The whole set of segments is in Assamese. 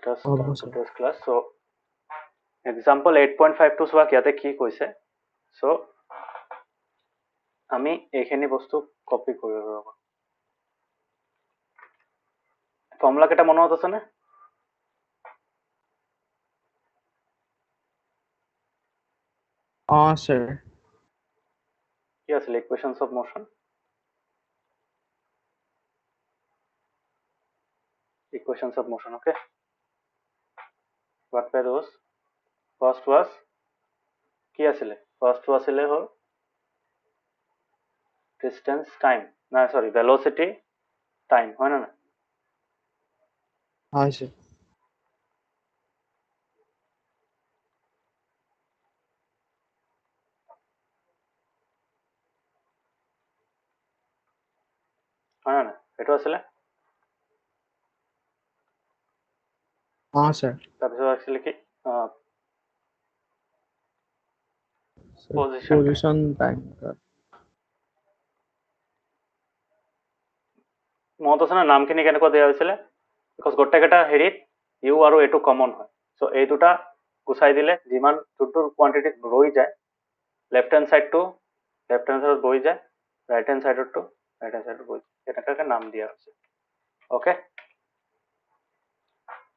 let us come to this class. So example 8.5 to চোৱা ইয়াতে কি কৈছে so আমি এইখিনি বস্তু কপি কৰিব ৰব ফৰ্মুলা কেটা মনত আছে নে sir. কি আছিল equations of motion okay what were those first was কি আছিল first আছিলে হল distance time না sorry velocity time হয় না Sir. হয় না এটো আছিলে Sir. তাৰপিছত আছিলে কি Position time. মনত আছে না নামখিনি কেনেকৈ দিয়া হৈছিলে বিকজ গোটেইকেইটা হেৰিত ইউ আৰু এটো কমন হয় সো এই দুটা গুচাই দিলে যিমান যোনটো কোৱান্টিটি ৰৈ যায় লেফট হ্যান্ড সাইডটো লেফট হ্যান্ড সাইডত বহি যায় রাইট হ্যান্ড সাইডটো রাইট হ্যান্ড সাইডত বহি এনেকাকে নাম দিয়া হৈছে ওকে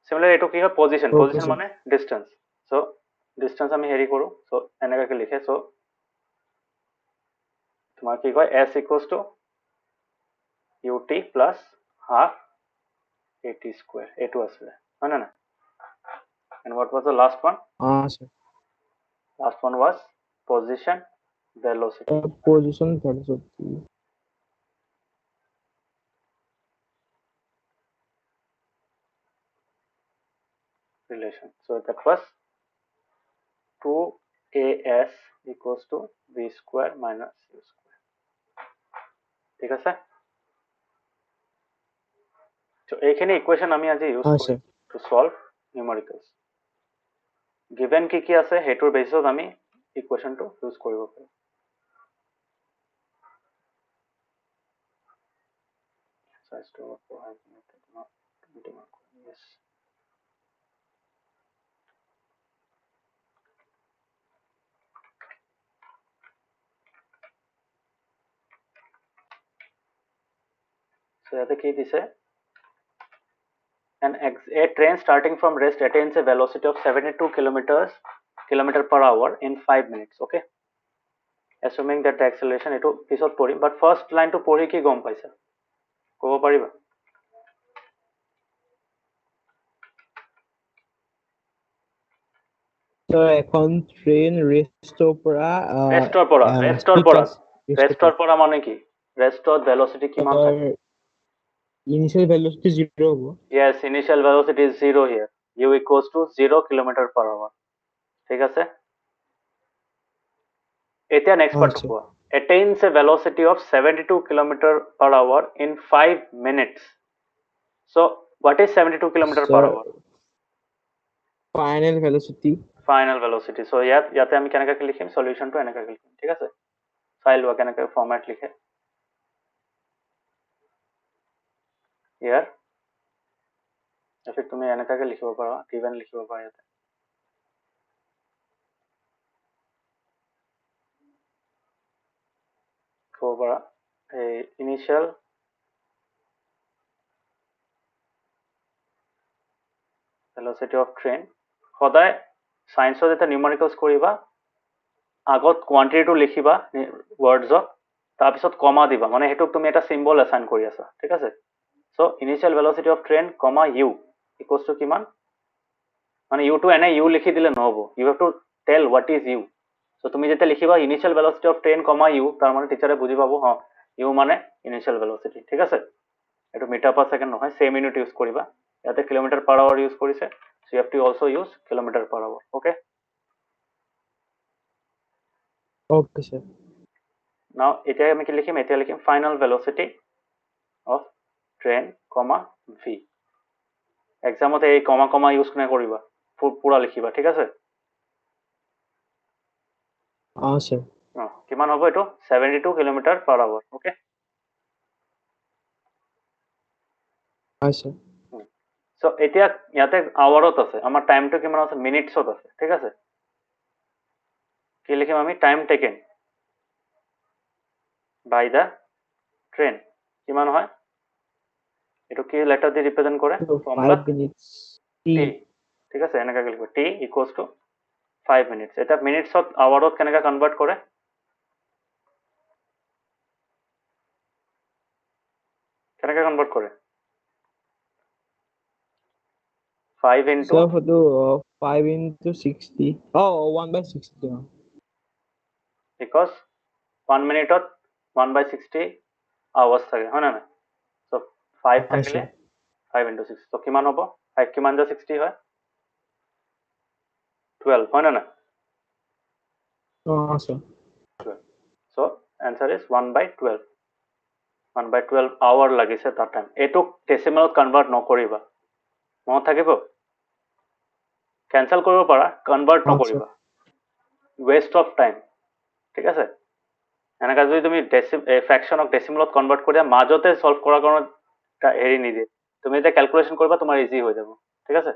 সিমিলার এটো কি হয় পজিশন পজিশন মানে ডিসটেন্স সো ডিসটেন্স আমি হেৰি কৰো সো এনেকাকে লিখে সো তোমাৰ কি কয় s equals to ut plus half at square এটো আসলে হয় না and what was the last one Sir. last one was position velocity Position velocity. relation so that was 2as equals to v square minus u square ঠিক আছে so এইখিনি ইকুয়েশন আমি আজি ইউজ কৰিম to solve numericals given কি আছে হেতুৰ বেসিছত আমি ইকুয়েশনটো ইউজ কৰিব পাৰিম size to provide not yes so ইয়াতে কি দিছে a train starting from rest attains a velocity of 72 kilometer per hour in 5 minutes okay assuming that the acceleration eto pisot pori but first line to pori ki gom paisa kobo pariba so এখন ট্রেন ৰেস্টৰ পৰা মানে কি ৰেষ্টৰ velocity কিমান থাকে initial velocity 0 হ'ব yes initial velocity is 0 here u equals to 0 kilometer per hour ঠিক আছে এতিয়া next part কোৱা attains a velocity of 72 kilometer per hour in 5 minutes so what is 72 kilometer per hour final velocity so ইয়াতে আমি কেনেকৈ লিখিম সলিউশনটো এনেকৈ লিখিম ঠিক আছে ফাইল বা কেনেকৈ ফরম্যাট লিখে ইয়াৰ এফেক্ট তুমি এনেকৈ লিখিব পাৰা given লিখিব পাৰা ইয়াতে ক'ব পাৰা এই ইনিশিয়াল velocity of train সদায় সায়েন্সত এটা নিউমেৰিকেলছ কৰিবা আগত কোৱান্টিটিটো লিখিবা ওয়াৰ্ডছত তাৰপিছত কমা দিবা মানে হেতুক তুমি এটা সিম্বল অ্যাসাইন কৰি আছা ঠিক আছে so initial velocity of train u equals to কিমান মানে u টো এনে u লিখি দিলে নহব you have to tell what is u so তুমি যেটা লিখিবা initial velocity of train u তার মানে টিচারে বুঝি পাবো হ্যাঁ u মানে ইনিশিয়াল velocity ঠিক আছে এটো মিটার পার সেকেন্ড নহয় সেম ইউনিট ইউজ কৰিবা ইয়াতে কিলোমিটাৰ পাৰ আওয়াৰ ইউজ কৰিছে so you have to also use kilometer per hour okay sir now এতিয়া আমি কি লিখিম এতিয়া লিখিম final velocity of train v এক্সামতে এই কমা ইউজ কোনে কৰিবা পুৰা লিখিবা ঠিক আছে sir কিমান হ'ব এটো 72 kilometre per hour okay sir so এতিয়া ইয়াতে আৱাৰত আছে, আমাৰ টাইমটো কিমান আছে, মিনিটছত আছে, ঠিক আছে। কি লিখিম আমি, time taken by the train কিমান হয়, এইটো কি লেটাৰ দি ৰিপ্ৰেজেন্ট কৰে, So formula 5 minutes. T, T. ঠিক আছে, এনেকৈ লিখিব টি ইকুৱেলছ টু 5 মিনিটছ। এটা মিনিটছত আৱাৰত কেনেকৈ কনভাৰ্ট কৰে, কেনেকৈ কনভাৰ্ট কৰে, 5 into So for the 5 into 60. Oh, 1/60. Because 1 মিনিটত 1/60 আৱাৰ্ছ থাকে, হয় নে নাই। চ' 5 থাকিলে 5 ইনটু 6, চ' কিমান হ'ব, 5 কিমান যে 60 হয়, 12, হয় নে নাই। Oh, sir. 12, so' answer is 1/12, 1/12 hour লাগিছে তাৰ টাইম। এইটোক ডেচিমেলত কনভাৰ্ট নকৰিবা, মনত থাকিব, কেনচেল কৰিব পাৰা, কনভাৰ্ট নকৰিবা, ৱেষ্ট অফ টাইম, ঠিক আছে। এনেকৈ যদি তুমি ফ্ৰেকশ্যনক ডেচিমেলত কনভাৰ্ট কৰি দিয়া, মাজতে সলভ কৰাৰ কাৰণে হেৰি নিদিয়ে, তুমি যেতিয়া কেলকুলেশ্যন কৰিবা তোমাৰ ইজি হৈ যাব, ঠিক আছে।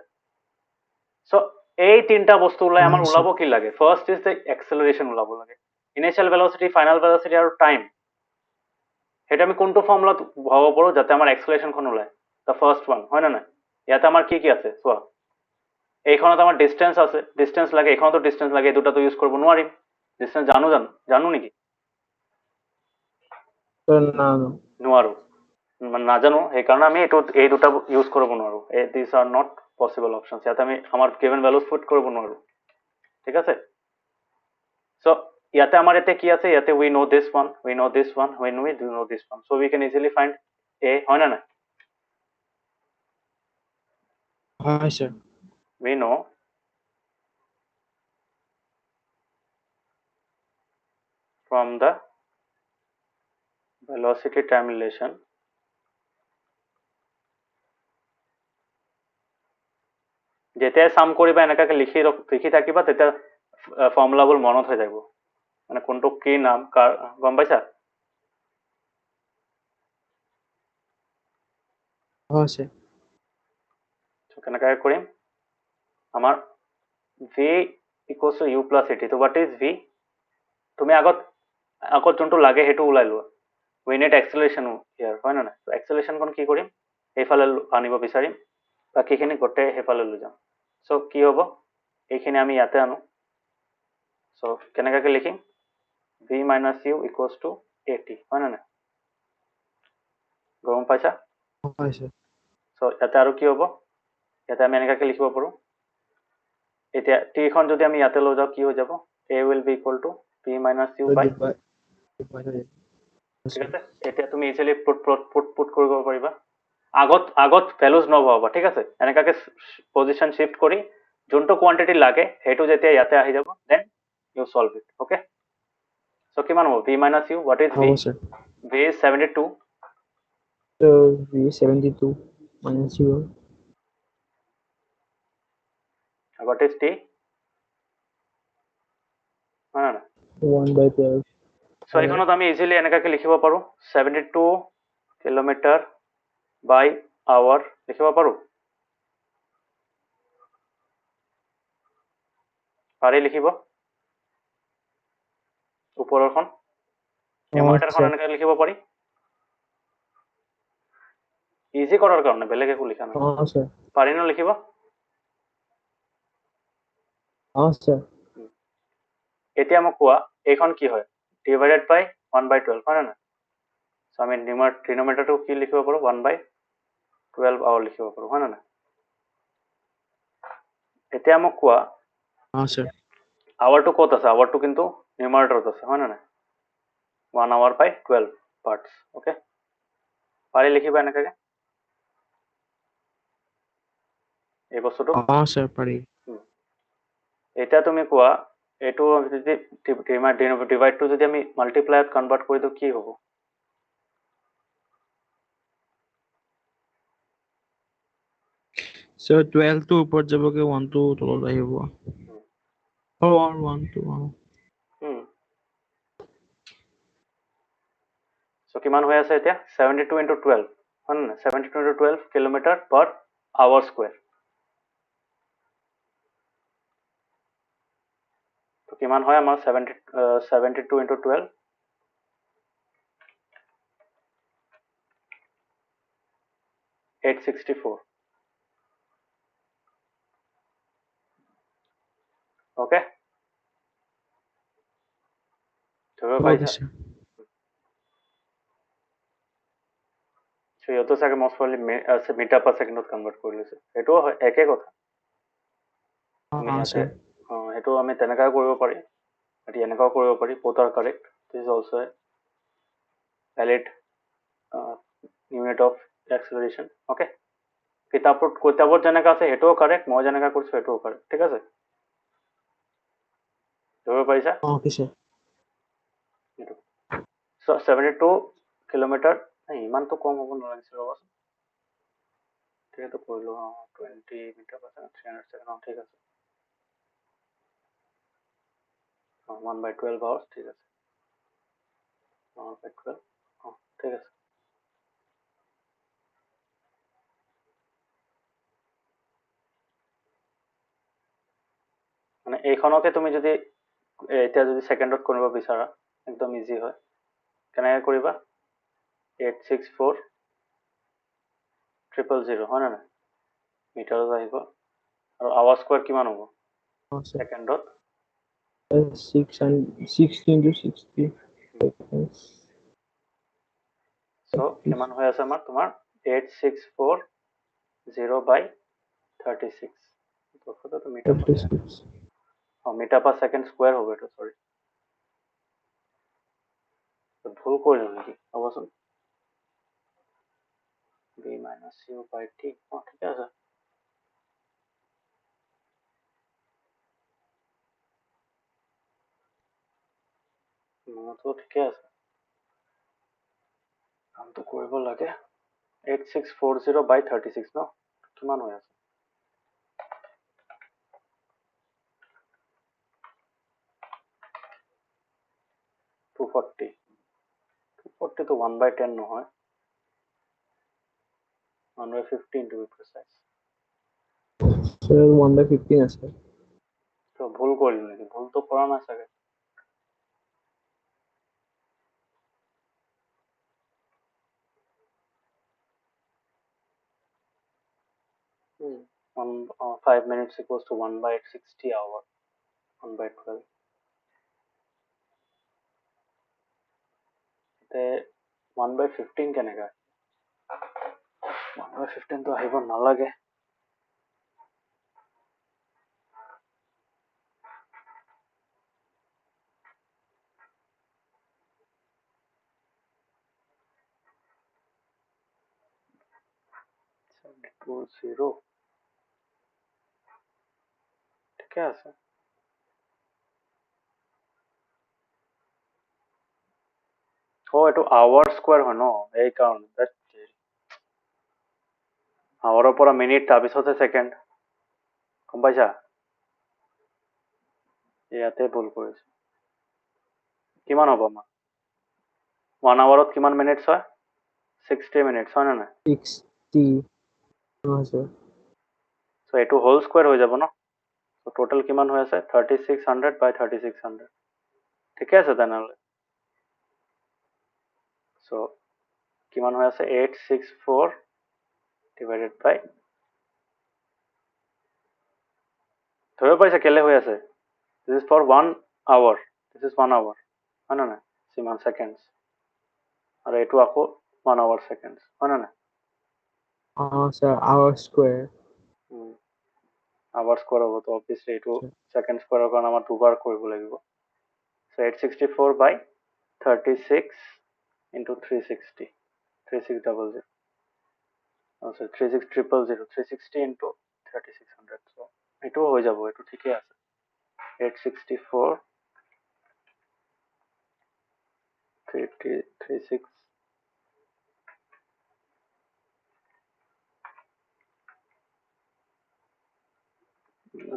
চ' এই তিনিটা বস্তু ওলাই আমাৰ ওলাব কি লাগে, ফাৰ্ষ্ট ইজ দ্য এক্সেলাৰেশ্যন ওলাব লাগে, ইনিচিয়েল ভেলচিটি, ফাইনেল ভেলচিটি আৰু টাইম। সেইটো আমি কোনটো ফৰ্মুলাত ভৰাব পাৰোঁ যাতে আমাৰ এক্সেলাৰেশ্যনখন ওলায়, দ্য ফাৰ্ষ্ট ওৱান, হয় নে নাই। ইয়াতে আমাৰ কি কি আছে চোৱা, এইখনত আমাৰ ডিষ্টেঞ্চ আছে, ডিষ্টেঞ্চ লাগে, এইখনতো ডিষ্টেঞ্চ লাগে, এই দুটাটো ইউজ কৰিব নোৱাৰিম, ডিষ্টেঞ্চ জানো নেকি, No. নোৱাৰো, নাজানো, সেইকাৰণে আমি এই দুটা ইউজ কৰিব নোৱাৰো, দিছ আৰ নট পচিবল অপশ্যনছ, ইয়াতে আমি আমাৰ গিভেন ভেলুজ পুট কৰিব নোৱাৰো, ঠিক আছে। চ' ইয়াতে আমাৰ এতিয়া কি আছে, ইয়াতে we know this one, we know this one, we know this one, so' we can easily find a, হয় নে নাই। Hi, sir. We know from the velocity time relation যেতিয়াই সাম কৰিবা এনেকাকে লিখি থাকিবা, তেতিয়া ফৰ্মুলাবোৰ মনত হৈ যাব, মানে কোনটো কি নাম কাৰ, গম পাইছা। Oh, sir. কেনেকৈ কৰিম, আমাৰ v equals to you plus এটি, তো হোৱাট ইজ v, তুমি আগত যোনটো লাগে সেইটো ওলাই লোৱা, উই নিড এক্সেলাৰেশ্যন হিয়াৰ, হয় নে নাই। এক্সেলাৰেশ্যনখন কি কৰিম, সেইফালে আনিব বিচাৰিম, বাকীখিনি গোটেই সেইফালে লৈ যাম। চ' কি হ'ব, এইখিনি আমি ইয়াতে আনো, চ' কেনেকৈ লিখিম, v minus u equals to at, হয় নে নাই, গম পাইছা। Hi, sir. চ' ইয়াতে আৰু কি হ'ব, ইয়াতে আমি এনেকৈ লিখিব পাৰোঁ, এতিয়া টিখন যদি আমি ইয়াতে লৈ যাওঁ কি হৈ যাব, a will be equal to p minus u by, Divide. ঠিক আছে। এতিয়া তুমি ইজিলি পুট কৰিব পাৰিবা, আগত ভেলুজ নভৰাবা, ঠিক আছে। এনেকাকে পজিশ্যন শিফট কৰি যোনটো কোৱান্টিটি লাগে সেইটো যেতিয়া ইয়াতে আহি যাব, then you solve it, okay. So' কিমান হ'ব, v minus u, what is v, Oh, sir. v is 72, So V 72 minus 0. what is t, হয় না। 1/12. চ' এইখনত আমি ইজিলি এনেকাকে লিখিব পাৰোঁ, 72 কিলোমিটাৰ বাই আৱাৰ লিখিব পাৰোঁ, পাৰি লিখিব, ওপৰৰখন Oh, নিউমাৰেটৰখন sir. এনেকৈ লিখিব পাৰি, ইজি কৰাৰ কাৰণে, বেলেগ একো লিখা নাই, Oh, sir. পাৰি ন লিখিব। Oh, sir. এতিয়া মোক কোৱা এইখন কি হয়, ডিভাইডেড বাই 1/12, হয় নে নাই। চ' আমি ডিনমিনেটৰটো কি লিখিব পাৰোঁ, 1/12 আৱাৰ লিখিব পাৰোঁ, হয় নে নাই। এতিয়া মোক কোৱা Oh, sir. আৱাৰটো ক'ত আছে, আৱাৰটো কিন্তু নিউমাৰেটৰত আছে, হয় নে নাই, 1 hour by 12 parts, অ'কে। পাৰি লিখিবা এনেকৈ এই বস্তুটো। Oh, sir. Pari. এতিয়া তুমি কোৱা এইটো যদি ডিভাইডটো যদি আমি মাল্টিপ্লাইত কনভাৰ্ট কৰি দিওঁ কি হ'ব, So 12 to উপর যাবগে 1 to তলত আহিব। Oh, or 1 to চ' কিমান হৈ আছে এতিয়া, 72 into 12, হয় নে নাই, 72 into 12 kilometre per hour square তো কিমান হয় আমাৰ 72 into 12 864 ओके ধৰিব পাৰিছা sir. সিহঁতো চাগে most probably মিটাৰ পাৰ ছেকেণ্ডত কনভাৰ্ট কৰি লৈছে সেইটোও হয় একে কথা আমি ইয়াতে Sir. সেইটো আমি তেনেকাও কৰিব পাৰি এটি এনেকাও কৰিব পাৰি both are correct this is also a valid unit of acceleration okay কিতাপত যেনেকা আছে সেইটোও কাৰেক্ট মই যেনেকা কৰিছো সেইটোও কাৰেক্ট ঠিক আছে ধৰিব পাৰিছা Okay, sir. এইটো চ 72 কিলোমিটাৰ ইমানটো কম হ'ব নালাগিছিল ৰ'বাচোন সেইটো কৰিলো 20 মিটাৰ পাৰ ছেকেণ্ড 300 ছেকেণ্ড ঠিক আছে 1/12 hours ঠিক আছে 1/12 ঠিক আছে মানে এইখনকে তুমি যদি এতিয়া যদি ছেকেণ্ডত কৰিব বিচাৰা একদম ইজি হয় কেনেকৈ কৰিবা 864,000 হয় নে নাই মিটাৰত আহিব আৰু আৱাৰ স্কোৱাৰ কিমান হ'ব Sir. ছেকেণ্ডত 60 into 60 seconds. চ' কিমান হৈ আছে আমাৰ তোমাৰ 864,0/36 metre per 36. Metre per second square হ'ব এইটো চৰি ভুল কৰিলো নেকি হ'বচোন b minus u by t ঠিকে আছে মনতো ঠিকে আছে কামটো কৰিব লাগে 8640/36 ন কিমান হৈ আছে 240 240 তো 1/10 নহয় 1/15 to be precise Sir, 1/15 আছে. তো ভুল কৰিলো নেকি ভুলটো কৰা নাই চাগে Hmm. 5 minutes equals to 1/60 hour 1/12 তে 1/15 কেনেকা 1/15 তো আহিব নালাগে জিৰ' ঠিকে আছে এইটো আৱাৰ স্কোৱাৰ হয় ন এইকাৰণে আৱাৰৰ পৰা মিনিট তাৰপিছতহে ছেকেণ্ড গম পাইছা ইয়াতে ভুল কৰিছো কিমান হ'ব আমাৰ 1 আৱাৰত কিমান মিনিটছ হয় 60 মিনিটছ হয় নে নাই 60. Sir. চ' এইটো হোল স্কুৱেৰ হৈ যাব ন চ' টোটেল কিমান হৈ আছে 3600/3600 ঠিকে আছে তেনেহ'লে চ' কিমান হৈ আছে 864 divided by ধৰিব পাৰিছা কেলে হৈ আছে this is for 1 hour this is 1 hour হয় নে নাই সিমান ছেকেণ্ডছ আৰু এইটো আকৌ 1 hour seconds হয় নে নাই Sir, hour square. Hour square হ'ব তো অবভিয়াছলি এইটো Sir. ছেকেণ্ড স্কোৱাৰৰ কাৰণে আমাৰ দুবাৰ কৰিব লাগিব চ' 864/36 into 360 3600 sorry 36000 360 into 3600 চ' এইটোও হৈ যাব এইটো ঠিকে আছে 864 36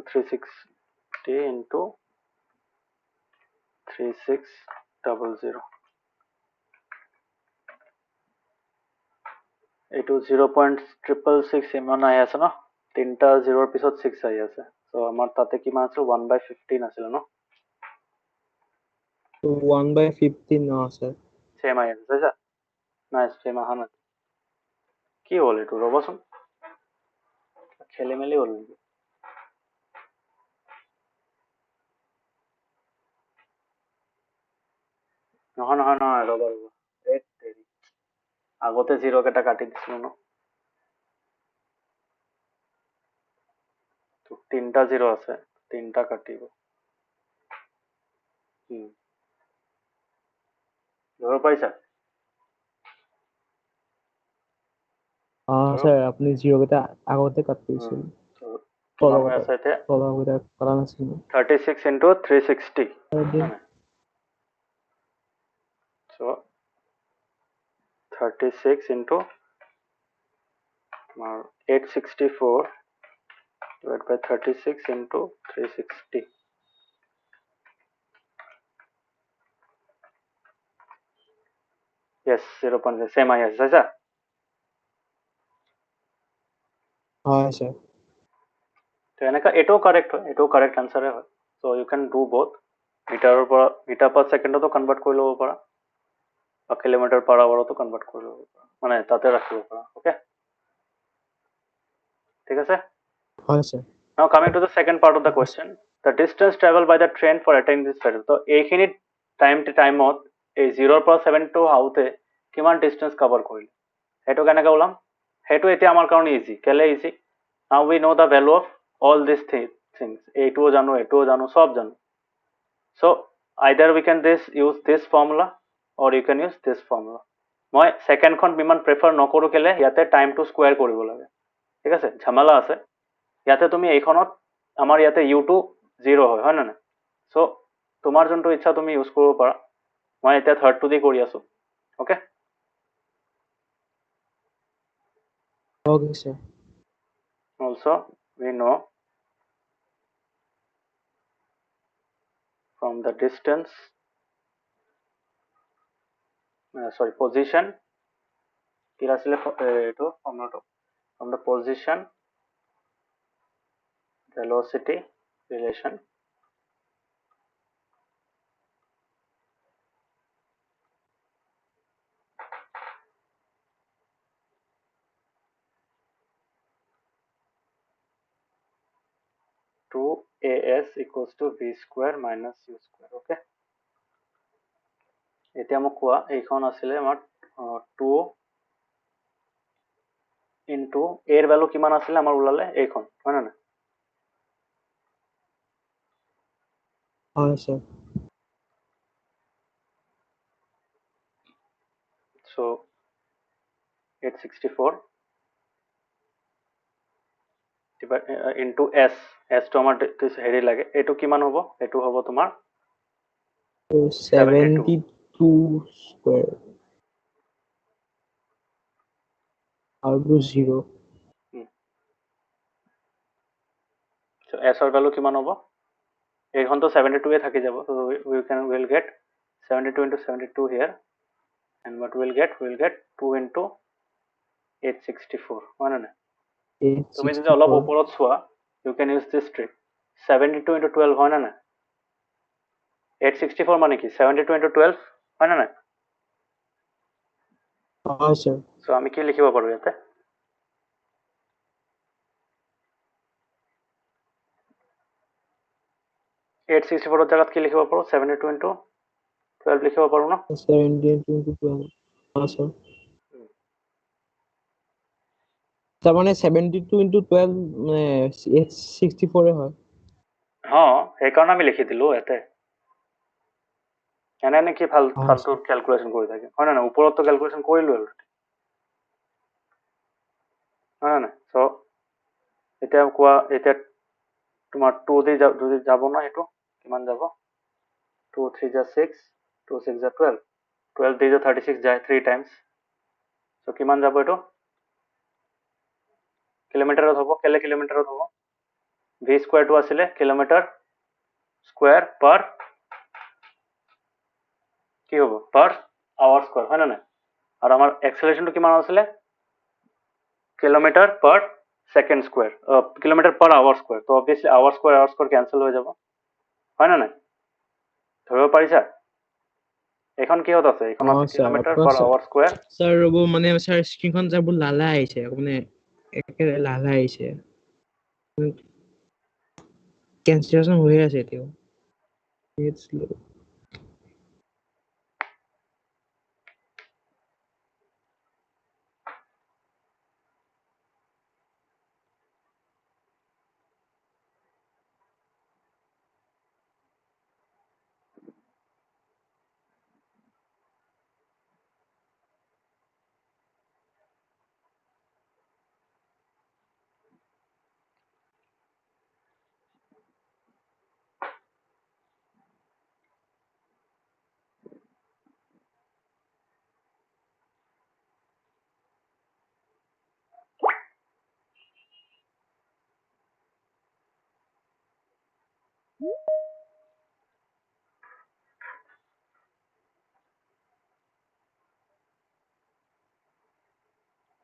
360 into 3600 এইটো 0.666 ইমান আহি আছে ন, তিনিটা জিৰ'ৰ পিছত 6 আহি আছে। চ' আমাৰ তাতে কিমান আছিল 1/15 আছিলে ন, তো 1/15 ন স্যার। চেম আহি আছে চাইছা? নাই চেম অহা নাই, কি হ'ল এইটো ৰ'বচোন, খেলি মেলি হ'ল নেকি? নহয় নহয় নহয়, ৰ'বা ৰ'বা, এই তেৰি, আগতে জিৰ' কেইটা কাটি দিছিলো ন, তো তিনিটা জিৰ' আছে, তিনিটা কাটিব। ধৰিব পাৰিছা? স্যাৰ আপনি জিৰো কেটা আগতে কাট দিয়েছিল। তো কিমান হৈ আছে এতিয়া? তলৰ কেটা কৰা নাছিল। 36 into 360 হয় নাই? So 36 into 864 divided by 36 into 360. Yes, 0.0 same আহি আছে চাইছা? হয় স্যার। তো এনেকা এটাও কাৰেক্ট হয়, এটাও কাৰেক্ট আনচাৰে হয়। চ' ইউ কেন ডু বোথ, মিটাৰৰ পৰা মিটাৰ পাৰ ছেকেণ্ডতো কনভাৰ্ট কৰি ল'ব পাৰা বা কিলোমিটাৰ পাৰ আৱাৰতো কনভাৰ্ট কৰি ল'ব পাৰা, মানে তাতে ৰাখিব পাৰা। অ'কে, ঠিক আছে? হয় sir. Now coming to the second part of the question, the distance traveled by the train for attaining this value. তো এইখিনি টাইমত এই 0ৰ পৰা 7 আহোঁতে কিমান ডিষ্টেঞ্চ কভাৰ কৰিলে সেইটো কেনেকৈ ওলাম? সেইটো এতিয়া আমাৰ কাৰণে ইজি। কেলে easy? Now we know the value of all this things, এইটোও জানো, এইটোও জানো, সব জানো। So' either we can use this formula or you can use this formula. মই ছেকেণ্ডখন ইমান প্ৰেফাৰ নকৰোঁ, কেলে ইয়াতে টাইমটো স্কুৱেৰ কৰিব লাগে, ঠিক আছে, ঝামেলা আছে। ইয়াতে তুমি এইখনত আমাৰ ইয়াতে ইউটো 0 হয় নে নাই? চ' তোমাৰ যোনটো ইচ্ছা তুমি ইউজ কৰিব পাৰা। মই এতিয়া থাৰ্ডটো দি কৰি আছোঁ। Okay, okay sir. also we know from the distance, position, কি আছিলে এইটো ফৰ্মুলাটো, from the position velocity relation to as equals to v square minus u square. Okay, এতিয়া মোক কোৱা এইখন আছিলে আমাৰ 2 ইনটু এৰ ভ্যালু কিমান আছিলে আমাৰ ওলালে এইখন, হয় নে নাই? হয় স্যাৰ। So 864 ইনটু এছ, এছটো আমাৰ হেৰি লাগে, এইটো কিমান হ'ব? এইটো হ'ব তোমাৰ 72 স্কোয়াৰ আৰ 0। এছৰ ভ্যালু কিমান হ'ব? এইখনতো 72 থাকি যাব, so we'll get 72 into 72 here, and what we'll get 2 into 864, হয় নে নাই? তুমি যদি অলপ 864 ওপৰত চোৱা, you can use this trick, 72 into 12 হয় নে নাই? 864 মানে কি 72 into 12 হয় নে নাই? হয় স্যার। সো আমি কি লিখিব পাৰো ইয়াতে? 864 জায়গাত কি লিখিব পাৰো? 72 into 12 লিখিব পাৰো না? 72 into 12 হ্যাঁ স্যাৰ। তাৰ মানে 72 into 12 মানে 864 এ হয়। সেইকাৰণে আমি লিখি দিলো ইয়াতে। এনে কি ফালতু ক্যালকুলেশন কৰি থাকে, হয় না? ওপৰত তো ক্যালকুলেশন কৰিলো অলৰেডি, হয় না? সো এতিয়া কোৱা, এতিয়া তোমাৰ 2 দি যদি যাব না, সেইটো কিমান যাব? 2 3 যা 6, 2 6 যা 12, 12 দি 36 যায় 3 টাইমস, সো কিমান যাব? এইটো কিলোমিটাৰত হ'ব। কেলে কিলোমিটাৰত হ'ব? ভি স্কোয়াৰটো আছিলে কিলোমিটাৰ স্কোয়াৰ পাৰ কি হ'ব? পাৰ আৱাৰ স্কোয়াৰ, হয় না? আৰু আমাৰ এক্সেলাৰেশনটো কিমান আছিলে? Kilometre per second square, kilometre per hour square. তো অবভিয়াসলি আওয়ার স্কোয়ার ক্যান্সেল হয়ে যাব, হয় না নাই? ধৰিব পাৰিছা? এখন কিহত আছে? এখন আছে sir kilometre of course per hour square. Sir ৰ'ব মানে স্যাৰ স্ক্ৰীনখন যে বহুত লালা আহিছে মানে একেবাৰে লালা আহিছে কেনচেলেশ্যন হৈ আছে এতিয়াও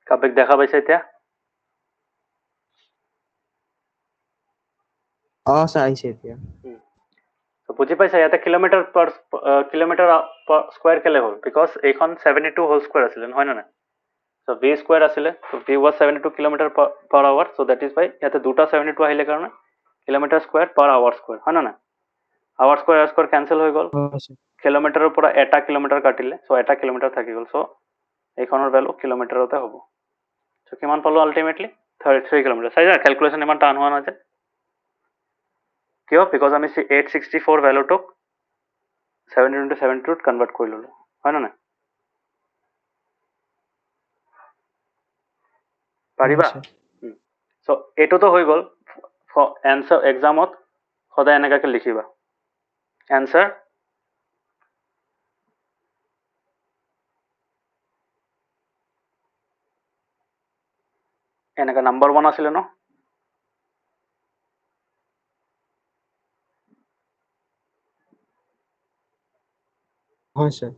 কাবেক দেখা পাইছে এতিয়া? স্যার আহিছে এতিয়া তো বুজি পাইছা ইয়াতে কিলোমিটাৰ পাৰ স্কোয়াৰ কেলে হ'ল? বিকজ এইখন 72 হোল স্কোয়াৰ আছিলে, হয় নে নাই? So v স্কোয়ার আছিলে, so v was 72 kilometre per hour, so that is why ইয়াতে দুটা 72 আহিলে কাৰণে kilometre square per hour square, হয় না না? আওয়াৰ স্কোয়াৰ ক্যান্সেল হৈ গ'ল, কিলোমিটাৰৰ পৰা এটা কিলোমিটাৰ কাটিলে, so এটা কিলোমিটাৰ থাকি গ'ল, so এইখনৰ ভ্যালু কিলোমিটাৰতে হ'ব। so কিমান পালো আলটিমেটলি? 33 কিলোমিটাৰ। চাইছা ক্যালকুলেশন ইমান টান হোৱা নাযায় কিয়? বিকজ আমি 864 ভ্যালুটোক 72 into 72 কনভাৰ্ট কৰি ললো, হয় না নাই? পাৰিবা? সো এইটোতো হৈ গ'ল। এনসার এক্সামত সদায় এনেকাকে লিখিবা এনসার এনেকা নাম্বার 1 আছিলে ন? হয় স্যার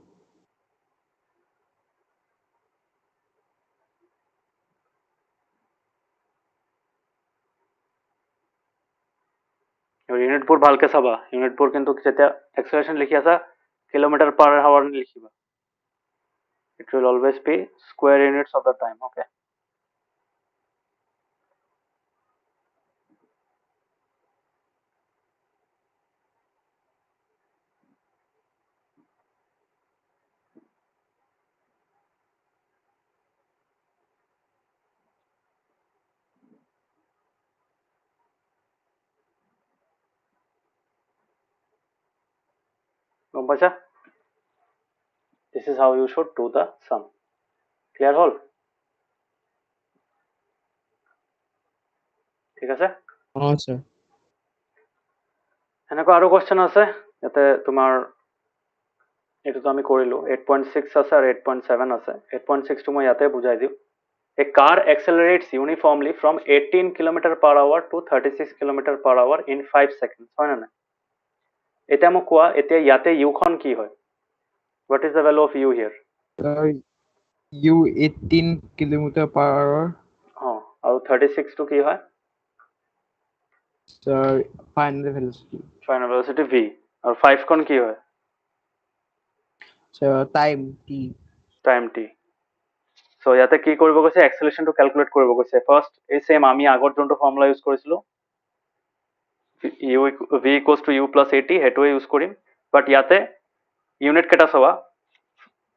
ইউনিটবোৰ ভালকে চাবা, ইউনিটবোৰ কিন্তু যেতিয়া এক্সেলাৰেশন লিখি আছা কিলোমিটার পার আওয়ার লিখিবা। It will always be square units of the time, okay? গম পাইছা? This is how you should do the sum. Clear হল? ঠিক আছে? স্যার এনেকুৱা আৰু কোৱেশ্চন আছে ইয়াতে তোমাৰ, এইটোতো আমি কৰিলো। 8.6 আছে আৰু 8.7 আছে। 8.6 টো মই ইয়াতে বুজাই দিওঁ। A car accelerates uniformly from 18 km per hour to 36 km per hour in 5 seconds, হয় না নাই? এতিয়া মোক কোৱা, এতিয়া ইয়াতে u খন কি হয়? What is the value of u here? U 18 kilometre per hour আৰু 36 টো কি হয়? Sir final velocity final velocity v, আৰু 5 খন কি হয়? Sir time T time t। So ইয়াতে কি কৰিব কৈছে? এক্সেলাৰেশনটো ক্যালকুলেট কৰিব কৈছে। ফাৰ্স্ট এই সেম আমি আগৰ যোনটো ফৰ্মুলা ইউজ কৰিছিলো, v equals to u plus at, সেইটোৱে ইউজ কৰিম। বাট ইয়াতে ইউনিট কেইটা চাবা,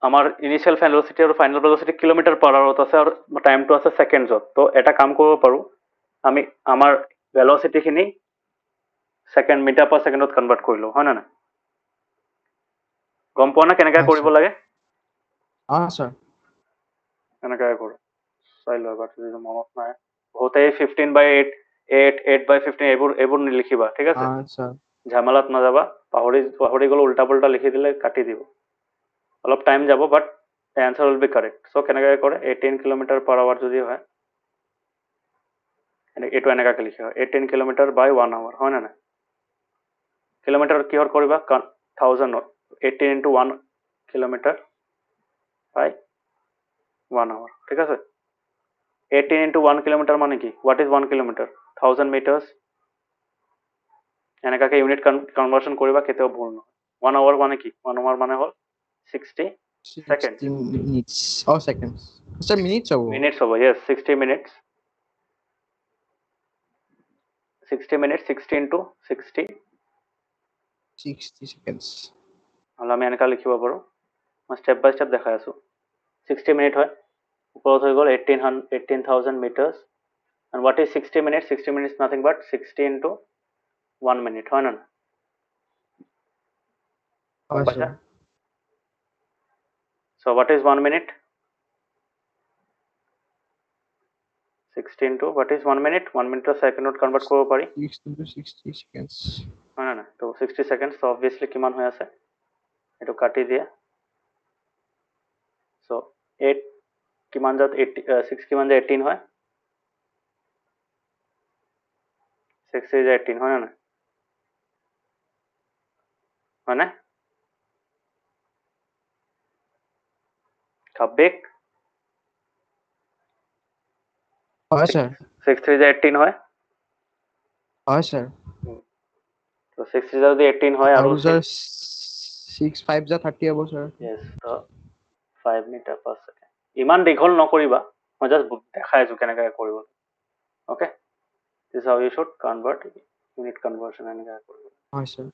আমাৰ ইনিশিয়াল ভেলোসিটি আৰু ফাইনাল ভেলোসিটি কিলোমিটাৰ পাৰ আওয়াৰত আছে আৰু টাইমটো আছে সেকেন্ডছত। তো এটা কাম কৰিব পাৰো, আমি আমাৰ ভেলোসিটিখিনি সেকেন্ড মিটাৰ পাৰ সেকেন্ডত কনভাৰ্ট কৰি লওঁ, হয় না নাই? গম পোৱা না কেনেকৈ কৰিব লাগে? স্যাৰ এনেকৈ কৰোঁ, চাই লোৱা এবাৰ যদি মনত নাই। বহুতেই 15/8, 8/15 এইবোৰ নিলিখিবা, ঠিক আছে? স্যাৰ ঝামেলাত নাযাবা, পাহৰি গ'লে উল্টা পুল্টা লিখি দিলে কাটি দিব, অলপ টাইম যাব, বাট the answer will be correct. So কেনেকৈ কৰে? 18 কিলোমিটাৰ পাৰ আৱাৰ যদি হয়, এইটো এনেকাকে লিখা হয় 18 কিলোমিটাৰ বাই 1 আৱাৰ, হয় না নাই? কিলোমিটাৰ কিহৰ কৰিবা? 1000, 18 into 1 কিলোমিটাৰ বাই 1 আৱাৰ, ঠিক আছে? 18 into 1 kilometer মানে কি? What is 1 kilometer? 1000 meters. এনেকাকে unit conversion কৰিবা কেতিয়াও ভুল নহয় 1 hour মানে কি 1 hour মানে হ'ল 60 seconds 60 minutes or seconds. Sir, minutes or minutes হ'ব yes 60 minutes 60 minutes 60 into 60 60 seconds. নহ'লে আমি এনেকা লিখিব পাৰোঁ মই ষ্টেপ বাই ষ্টেপ দেখাই আছোঁ 60 মিনিট হয় ওপৰত হৈ গ'ল 18,000 meters and what is 60 minutes 60 minutes nothing but 60 into 1 minute হয় না Oh, sir. so what is 1 minute 60 into what is 1 minute 1 minute to second convert কৰিব পাৰি 6 into 60 seconds. হয় না তো 60 seconds তো obviously কিমান হৈ আছে এটো কাটি দিয়া so 8 কিমান যাত 6 কিমান যায় 18 হয় 6 is 18 হয় না হয় না কাবিক Oh, sir. 6 3 is 18 হয় Oh, sir. তো 6 is যদি 18 হয় আৰু sir 6 5 যা 30 হ'ব sir. yes তো 5 meter per second ইমান দীঘল নকৰিবা মই জাস্ট দেখাই আছো কেনেকৈ কৰিব okay this is how you should convert unit conversion এনেকৈ কৰিব Oh, sir.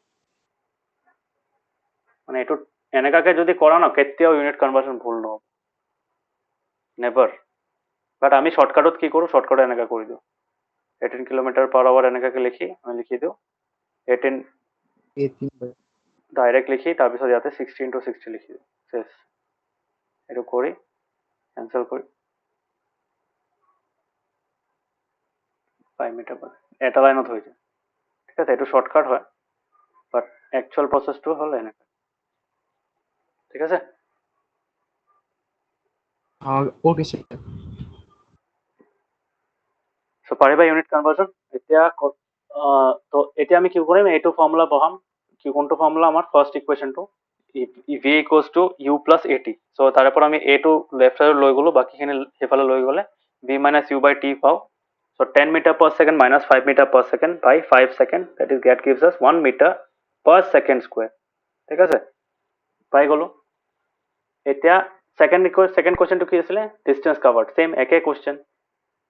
মানে এটো এনেকাকে যদি কৰা না কেতিয়াও ইউনিট কনভাৰ্সন ভুল নহব নেভাৰ বাট আমি শৰ্টকাটত কি কৰো শৰ্টকাট এনেকা কৰি দিও 18 কিলোমিটাৰ পাৰ আওয়াৰ এনেকাকে লিখি আমি লিখি দিও 18 18 ডাইৰেক্ট লিখি তাৰপিছত ইয়াতে 60 into 60 লিখি দিও শেষ এটো কৰি ক্যান্সেল কৰি 5 মিটার পার এটা লাইনত হৈ যায় ঠিক আছে এটো শর্টকাট হয় বাট অ্যাকচুয়াল প্রসেসটো হল এনেকা ঠিক আছে okay sir. সো পাৰিবা ইউনিট কনভাৰ্সন এতিয়া তো এতিয়া আমি কি কৰিম এইটো ফৰ্মুলা বহাম কি কোনটো ফৰ্মুলা আমাৰ ফাৰ্স্ট ইকুয়েশনটো v equals to u plus at so তাৰে পৰা আমি a টো লেফট সাইড লৈ গলো বাকিখিনি হেফালে লৈ গলে v minus u by t পাও so 10 meter per second minus 5 meter per second by 5 second that is that gives us 1 meter per second square ঠিক আছে পাই গলো এতিয়া সেকেন্ড কোয়েশ্চনটো কি আছিল ডিসটেন্স কভার্ড সেম একে কোয়েশ্চন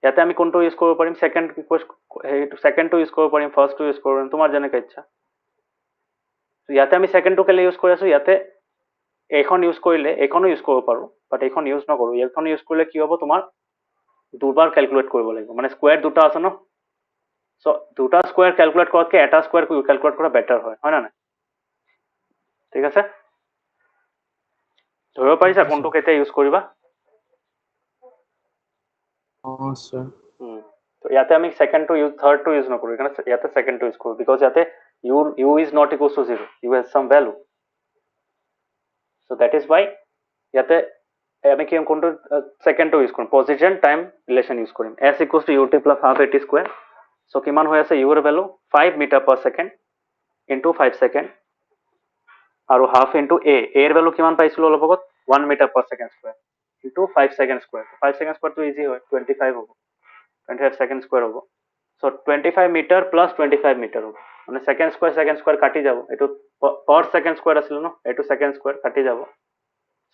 ইয়াতে আমি কোনটো ইউজ কৰিব পাৰিম সেকেন্ডটো ইউজ কৰিব পাৰিম ফাৰ্স্টটো ইউজ কৰিব পাৰিম তোমাৰ যেনেকৈ ইচ্ছা ইয়াতে আমি সেকেন্ডটো কেলে ইউজ কৰি আছো ইয়াতে এইখন ইউজ কৰিলে এইখনো ইউজ কৰিব পাৰো বাট এইখন ইউজ নকৰো এইখন ইউজ কৰিলে কি হ'ব তোমাৰ দুবাৰ ক্যালকুলেট কৰিব লাগিব মানে স্কয়াৰ দুটা আছে ন সো দুটা স্কয়াৰ ক্যালকুলেট কৰাতকে এটা স্কয়াৰ ক্যালকুলেট কৰা বেটাৰ হয় হয় না ঠিক আছে ধৰিব পাৰিছা কোনটো কেতিয়া ইউজ কৰিবা Oh, sir. তো ইয়াতে আমি সেকেন্ডটো ইউজ থাৰ্ডটো ইউজ নকৰো কাৰণ ইয়াতে সেকেন্ডটো ইউজ কৰো বিকজ ইয়াতে u is not equals to 0 u has some value so that is why ইয়াতে আমি কি কোনটো সেকেন্ডটো ইউজ কৰিম পজিশন টাইম ৰিলেশন ইউজ কৰিম s equals to ut plus half at square so কিমান হৈ আছে u ৰ value 5 meter per second into 5 second আৰু half into a এর ভ্যালু কিমান পাইছিলো অলপ আগত 1 meter per second square into 5 second square 5 second square তো ইজি হয় 25 হ'ব 25 second square হ'ব so 25 meter plus 25 meter হ'ব মানে second square কাটি যাব এটো per second square আছিল ন এটো second square কাটি যাব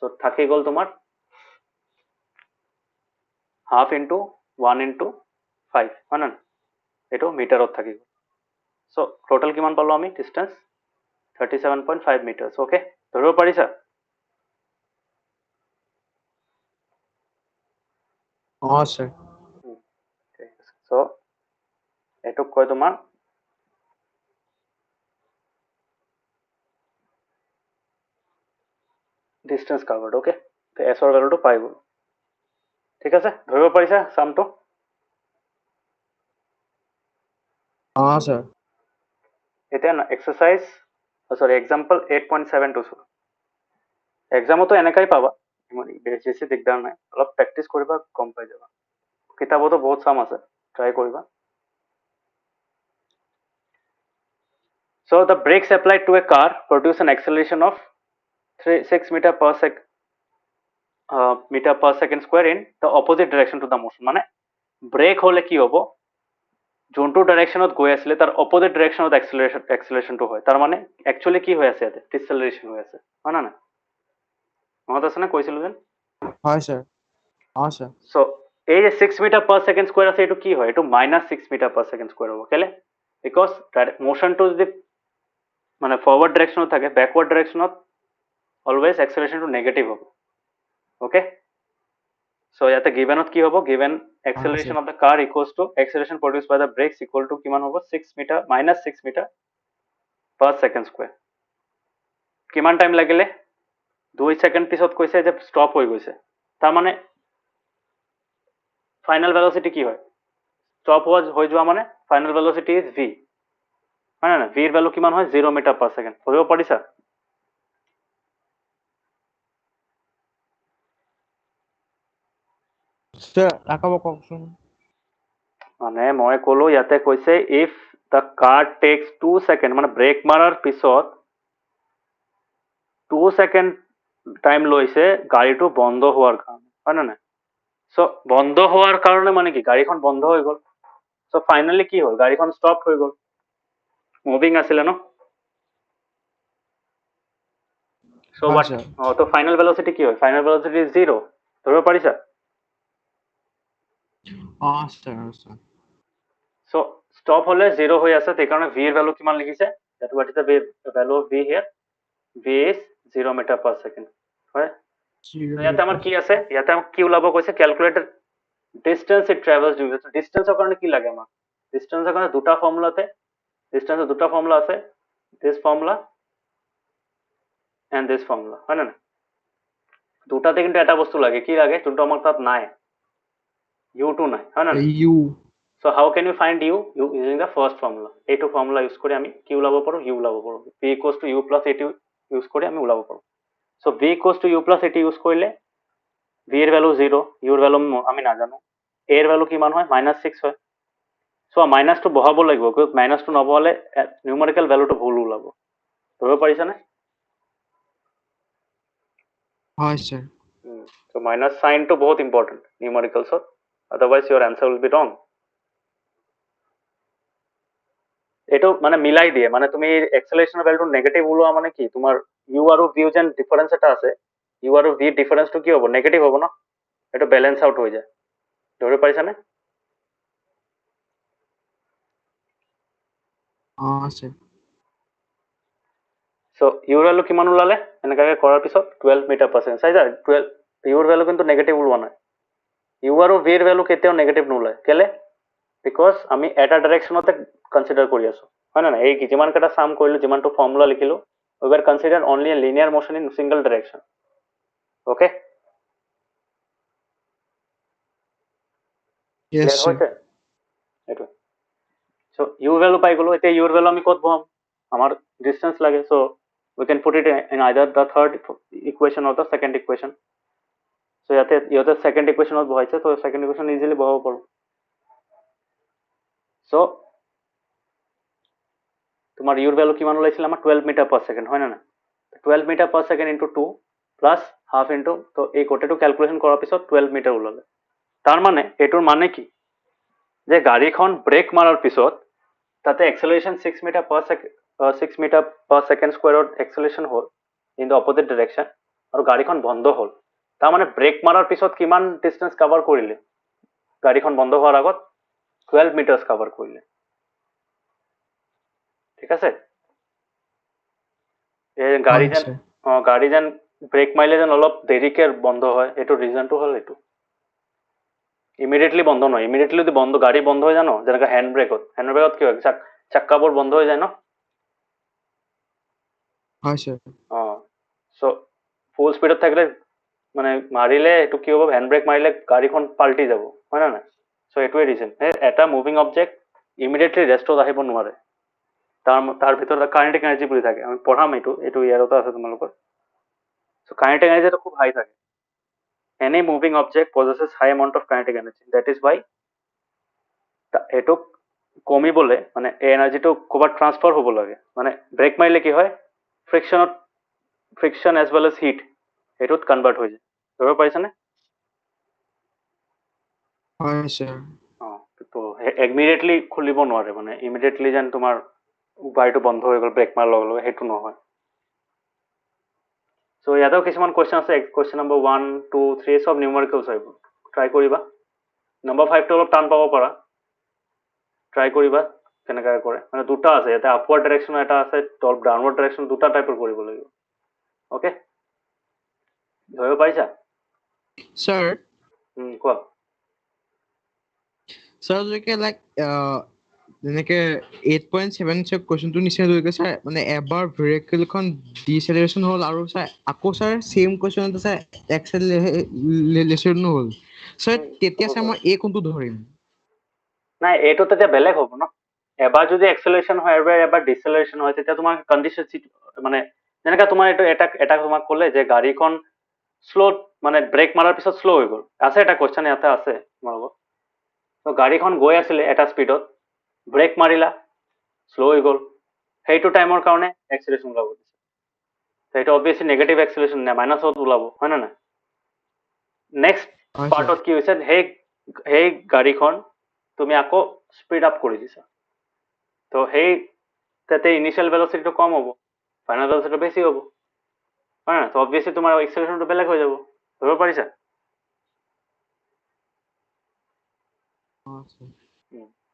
so থাকি গল তোমাৰ half into 1 into 5 হয় না এটো মিটাৰত থাকি গল so টোটাল কিমান পালো আমি ডিসটেন্স 37.5 meters ওকে ধৰিব পাৰিছা Oh, sir. ঠিক আছে so এটোক কয় তোমাৰ ডিসটেন্স কভাৰ্ড ওকে তো s ৰ ভ্যালুটো পাই গল ঠিক আছে ধৰিব পাৰিছা সামটো Oh, sir. এতিয়া এক্সাৰসাইজ সৰি এক্সাম্পল 8.72 এক্সামতো এনেকাই পাবা বেছি দিগদাৰ নাই অলপ প্ৰেক্টিস কৰিবা গম পাই যাবা কিতাপতো বহুত সাম আছে ট্ৰাই কৰিবা so the brakes applied to a car produce an acceleration of 6 meter per second square in the opposite direction to the motion মানে ব্ৰেক হলে কি হ'ব যোনটো ডাইৰেকশ্যনত গৈ আছিলে তাৰ অপোজিট ডাইৰেকশ্যনত এক্সেলাৰেশ্যনটো হয় তাৰ মানে একচুৱেলি কি হৈ আছে ইয়াতে ডিচেলাৰেশ্যন হৈ আছে হয় না নাই মনত আছে না কৈছিলো যেন হয় স্যার স্যার সো এই যে 6 মিটার পার সেকেন্ড স্কোয়ার আছে এটো কি হয় এটো -6 মিটার পার সেকেন্ড স্কোয়ার হ'ব কেলে বিকজ মোশনটো যদি মানে ফরওয়ার্ড ডাইরেকশনত থাকে ব্যাকওয়ার্ড ডাইরেকশনত অলওয়েজ এক্সেলারেশনটো নেগেটিভ হ'ব ওকে সো ইয়াতে গিভেনত কি হ'ব given acceleration of the car equals to acceleration produced by the brakes equal to কিমান হ'ব 6 metre -6 metre per second square কিমান টাইম লাগিলে 2 সেকেন্ড পিছত কৈছে যে স্টপ হৈ গৈছে তাৰ মানে ফাইনাল ভেলোসিটি কি হয় স্টপ হৈ যোৱা মানে ফাইনাল ভেলোসিটি ইজ v হয় না v এৰ ভ্যালু কিমান হয় 0 মিটাৰ পাৰ সেকেন্ড ধৰিব পাৰিছা স্যাৰ ৰাখাবো কখন মানে মই কলো ইয়াতে কৈছে if the car takes 2 second মানে ব্ৰেক মাৰাৰ পিছত 2 সেকেন্ড টাইম লৈছে গাড়ীটো বন্ধ হোৱাৰ কাৰণে হয় না নাই সো বন্ধ হোৱাৰ কাৰণে মানে কি গাড়ীখন বন্ধ হৈ গ'ল সো ফাইনালি কি হ'ল গাড়ীখন ষ্টপ হৈ গ'ল মুভিং আছিলে ন সো হয় হোৱাট স্যাৰ তো ফাইনাল ভেলোসিটি কি হয় ফাইনাল ভেলোসিটি ইজ 0 ধৰিব পাৰিছা স্যাৰ স্যাৰ সো ষ্টপ হলে 0 হৈ আছে সেইকাৰণে v এৰ ভ্যালু কিমান লিখিছে that what is the value of v here v is 0 metre per second হয় ইয়াতে আমাৰ কি আছে ইয়াতে আমাক কি ওলাব কৈছে calculated distance it travels during ডিস্টেন্সৰ কাৰণে কি লাগে আমাক ডিস্টেন্সৰ কাৰণে দুটা ফৰ্মুলাতে ডিস্টেন্সৰ দুটা ফৰ্মুলা আছে this formula and this formula হয় না দুটাতে কিন্তু এটা বস্তু লাগে কি লাগে যোনটো আমাৰ তাত নাই u2 নাই হয় না U so how can we find u using the first formula a2 formula use কৰি আমি কি ওলাব পাৰো u ওলাব পাৰো p equals to u plus at use কৰি আমি ওলাব পাৰো so v equals to u plus at use কৰিলে v এর ভ্যালু 0 u এর ভ্যালু আমি না জানো a এর ভ্যালু কিমান হয় -6 হয় সো মাইনাসটো বহাব লাগিব কিয় মাইনাসটো নবহালে নিউমেৰিকেল ভ্যালুটো ভুল ওলাব ধৰিব পাৰিছা নে হয় sir so minus sign to বহুত important numericals otherwise your answer will be wrong এটো মানে মিলাই দিয়ে মানে তুমি এক্সেলাৰেশনৰ ভ্যালুটো নেগেটিভ ওলোৱা মানে কি তোমাৰ u আৰু v যেন ডিফাৰেন্স এটা আছে u আৰু v ডিফারেন্সটো কি হ'ব নেগেটিভ হ'ব ন এটো ব্যালেন্স আউট হৈ যায় ধৰিব পাৰিছা নে স্যাৰ সো u এৰ ভ্যালু কিমান ওলালে এনেকাকে কৰাৰ পিছত 12 মিটাৰ পাৰ সেকেন্ড চাইছা 12 u এৰ ভ্যালু কিন্তু নেগেটিভ ওলোৱা নাই u আৰু v এৰ ভ্যালু কেতিয়াও নেগেটিভ নোলায় কেলে বিকজ আমি এটা ডাইৰেকশ্যনতে কনসিডাৰ কৰি আছো হয় না এই যিমান কেইটা সাম কৰিলো যিমানটো ফৰ্মুলা লিখিলো we were considered only a linear motion in single direction okay yes clear sir হয়েছে এটো so u value পাই গলো এতিয়া u value আমি কত বহাম আমার distance লাগে so we can put it in either the third equation or the second equation so ইয়াতে second equation বহাইছে তো second equation easily বহাব পাৰো so তোমার u value কিমান ওলাইছিল আমার 12 মিটার পার সেকেন্ড হয় না 12 metre per second into 2 plus half into তো এই গোটেটো ক্যালকুলেশন কৰাৰ পিছত 12 মিটাৰ ওলালে তাৰ মানে এটোৰ মানে কি যে গাড়ীখন ব্ৰেক মাৰাৰ পিছত তাতে acceleration 6 metre per second 6 metre per second স্কয়াৰত এক্সেলাৰেশন হ'ল ইন দ্য অপোজিট ডাইৰেকশন আৰু গাড়ীখন বন্ধ হ'ল তাৰ মানে ব্ৰেক মাৰাৰ পিছত কিমান ডিসটেন্স কভাৰ কৰিলে গাড়ীখন বন্ধ হোৱাৰ আগত 12 মিটাৰছ কভাৰ কৰিলে ঠিক আছে এই গাড়ী যেন ব্ৰেক মাৰিলে যেন অলপ দেৰিকে বন্ধ হয় এইটো ৰিজনটো হ'ল এইটো ইমিডিয়েটলি বন্ধ নহয় ইমিডিয়েটলি যদি বন্ধ গাড়ী বন্ধ হৈ যায় ন যেনেকৈ হ্যান্ড ব্ৰেকত কি হয় চাক্কাবোৰ বন্ধ হৈ যায় ন হয় স্যাৰ সো ফুল স্পীডত থাকিলে মানে মাৰিলে এইটো কি হ'ব হ্যান্ড ব্ৰেক মাৰিলে গাড়ীখন পাল্টি যাব হয় না নাই সো এইটোৱে ৰিজন এটা মুভিং অবজেক্ট ইমিডিয়েটলি ৰেষ্টত আহিব নোৱাৰে তাৰ ভিতৰত কাইনেটিক এনাৰ্জি বুলি থাকে আমি পঢ়াম এইটো ইয়াৰতো আছে তোমালোকৰ সো কাইনেটিক এনাৰ্জিটো খুব হাই থাকে any moving object possesses high amount of kinetic energy that is why এটো কমিবলে মানে এই এনার্জিটো ক'বাত ট্রান্সফার হ'ব লাগে মানে ব্রেক মাৰিলে কি হয় friction as well as heat এটোত কনভাৰ্ট হৈ যায় ধৰিব পাৰিছানে হয় স্যাৰ তো ইমিডিয়েটলি খুলিব নোৱাৰে মানে ইমিডিয়েটলি যেন তোমাৰ গাড়ীটো বন্ধ হৈ গ'ল ব্ৰেক মাৰাৰ লগে লগে সেইটো নহয় চ' ইয়াতেও কিছুমান কুৱেশ্যন আছে কুৱেশ্যন নম্বৰ 1 2 3 চব নিউমাৰিকেলছ আহিব ট্ৰাই কৰিবা নম্বৰ 5টো অলপ টান পাব পাৰা ট্ৰাই কৰিবা কেনেকৈ কৰে মানে দুটা আছে ইয়াতে আপৱাৰ্ড ডাইৰেকশ্যন এটা আছে ডাউনৱাৰ্ড ডাইৰেকশ্যন দুটা টাইপৰ কৰিব লাগিব অ'কে ধৰিব পাৰিছা স্যাৰ কোৱা স্যাৰ যেনেকে লাইক যেনেকে 8.7 কুৱেশ্যনটো নিচিনা হৈ গৈছে মানে এবাৰ ভেহিকেলখন ডিচেলাৰেশ্যন হ'ল আৰু স্যাৰ আকৌ স্যাৰ সেম কুৱেশ্যন এটা স্যাৰ এক্সেলাৰেশ্যনো হ'ল স্যাৰ তেতিয়া স্যাৰ মই কোনটো ধৰিম নাই এইটো তেতিয়া বেলেগ হ'ব ন এবাৰ যদি এক্সেলাৰেশ্যন হয় এবাৰ ডিচেলাৰেশ্যন হয় তেতিয়া তোমাৰ কণ্ডিশ্যন মানে যেনেকৈ তোমাৰ এইটো এটা তোমাক ক'লে যে গাড়ীখন শ্ল' মানে ব্ৰেক মাৰাৰ পিছত শ্ল' হৈ গ'ল আছে এটা কুৱেশ্যন ইয়াতে আছে তোমাৰ লগত তো গাড়ীখন গৈ আছিলে এটা স্পীডত ব্ৰেক মাৰিলা শ্ল' হৈ গ'ল সেইটো টাইমৰ কাৰণে এক্সেলাৰেশ্যন ওলাব দিছে সেইটো অবভিয়াছলি নেগেটিভ এক্সেলাৰেশ্যন নাই মাইনাছত ওলাব হয় নে নাই নেক্সট পাৰ্টত কি হৈছে সেই গাড়ীখন তুমি আকৌ স্পীড আপ কৰি দিছা তো সেই তাতে ইনিচিয়েল ভেলচিটিটো কম হ'ব ফাইনেল ভেলচিটিটো বেছি হ'ব হয় না তো অবভিয়াছলি তোমাৰ এক্সেলাৰেশ্যনটো বেলেগ হৈ যাব ধৰিব পাৰিছা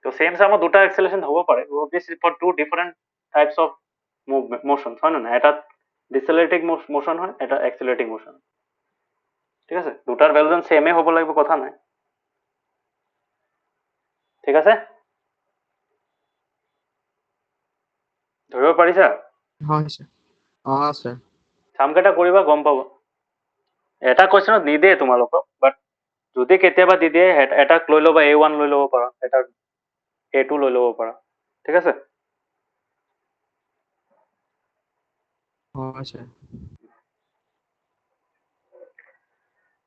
তো সেম সামত দুটা এক্সেলাৰেশ্যন হ'ব পাৰে obviously for two different types of motion হয় না এটা ডিচেলাৰেটিং মোশন হয় এটা এক্সেলাৰেটিং মোশন ঠিক আছে দুটাৰ ভেলুজন সেমে হ'ব লাগিব কথা নাই ঠিক আছে ধৰিব পাৰিছা হয় স্যাৰ স্যাৰ কামকেইটা কৰিবা গম পাব এটা কুৱেশ্যনত নিদিয়ে তোমালোকক বাট যদি কেতিয়াবা দি দিয়ে এটাক লৈ ল'বা A1 লৈ ল'ব পাৰা এটাক A2 লৈ ল'ব পাৰা ঠিক আছে হয় স্যাৰ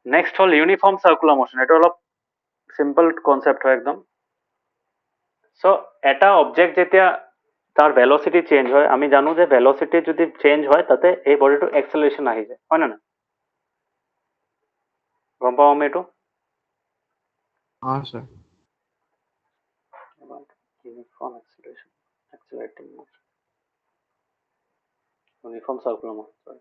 নেক্সট হ'ল ইউনিফৰ্ম চাৰ্কুলাৰ মোশন এইটো অলপ চিম্পল কনচেপ্ট হয় একদম চ' এটা অবজেক্ট যেতিয়া তাৰ ভেলচিটি চেঞ্জ হয় আমি জানো যে ভেলচিটি যদি চেঞ্জ হয় তাতে এই বডিটো এক্সেলাৰেশ্যন আহি যায় হয় নে নাই গম পাওঁ আমি এইটো sir uniform acceleration accelerating motion uniform circular motion sorry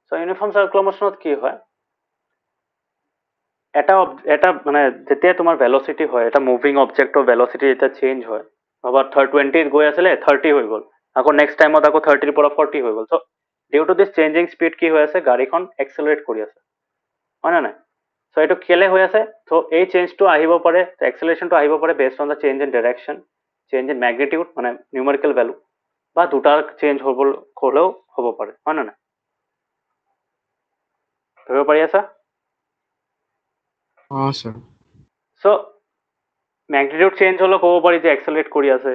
so' uniform circular মোশনত কি হয় এটা মানে যেতিয়া তোমাৰ ভেলচিটি হয় এটা মুভিং অবজেক্টৰ ভেলচিটি যেতিয়া চেঞ্জ হয় ভাবা 20 গৈ আছিলে 30 হৈ গ'ল আকৌ নেক্সট টাইমত আকৌ 30ৰ পৰা 40 হৈ গ'ল so' due to this changing speed কি হৈ আছে গাড়ীখন এক্সেলাৰেট কৰি আছে হয় নে নাই চ' এইটো কেলে হৈ আছে চ' এই চেঞ্জটো আহিব পাৰে এক্সেলাৰেশ্যনটো আহিব পাৰে based on the change in direction change in magnitude মানে নিউমেৰিকেল ভেলু বা দুটাৰ চেঞ্জ হ'লেও হ'ব পাৰে হয় নে নাই ধৰিব পাৰি আছা স্যাৰ চ' মেগনিটিউড চেঞ্জ হ'লেও ক'ব পাৰি যে এক্সেলাৰেট কৰি আছে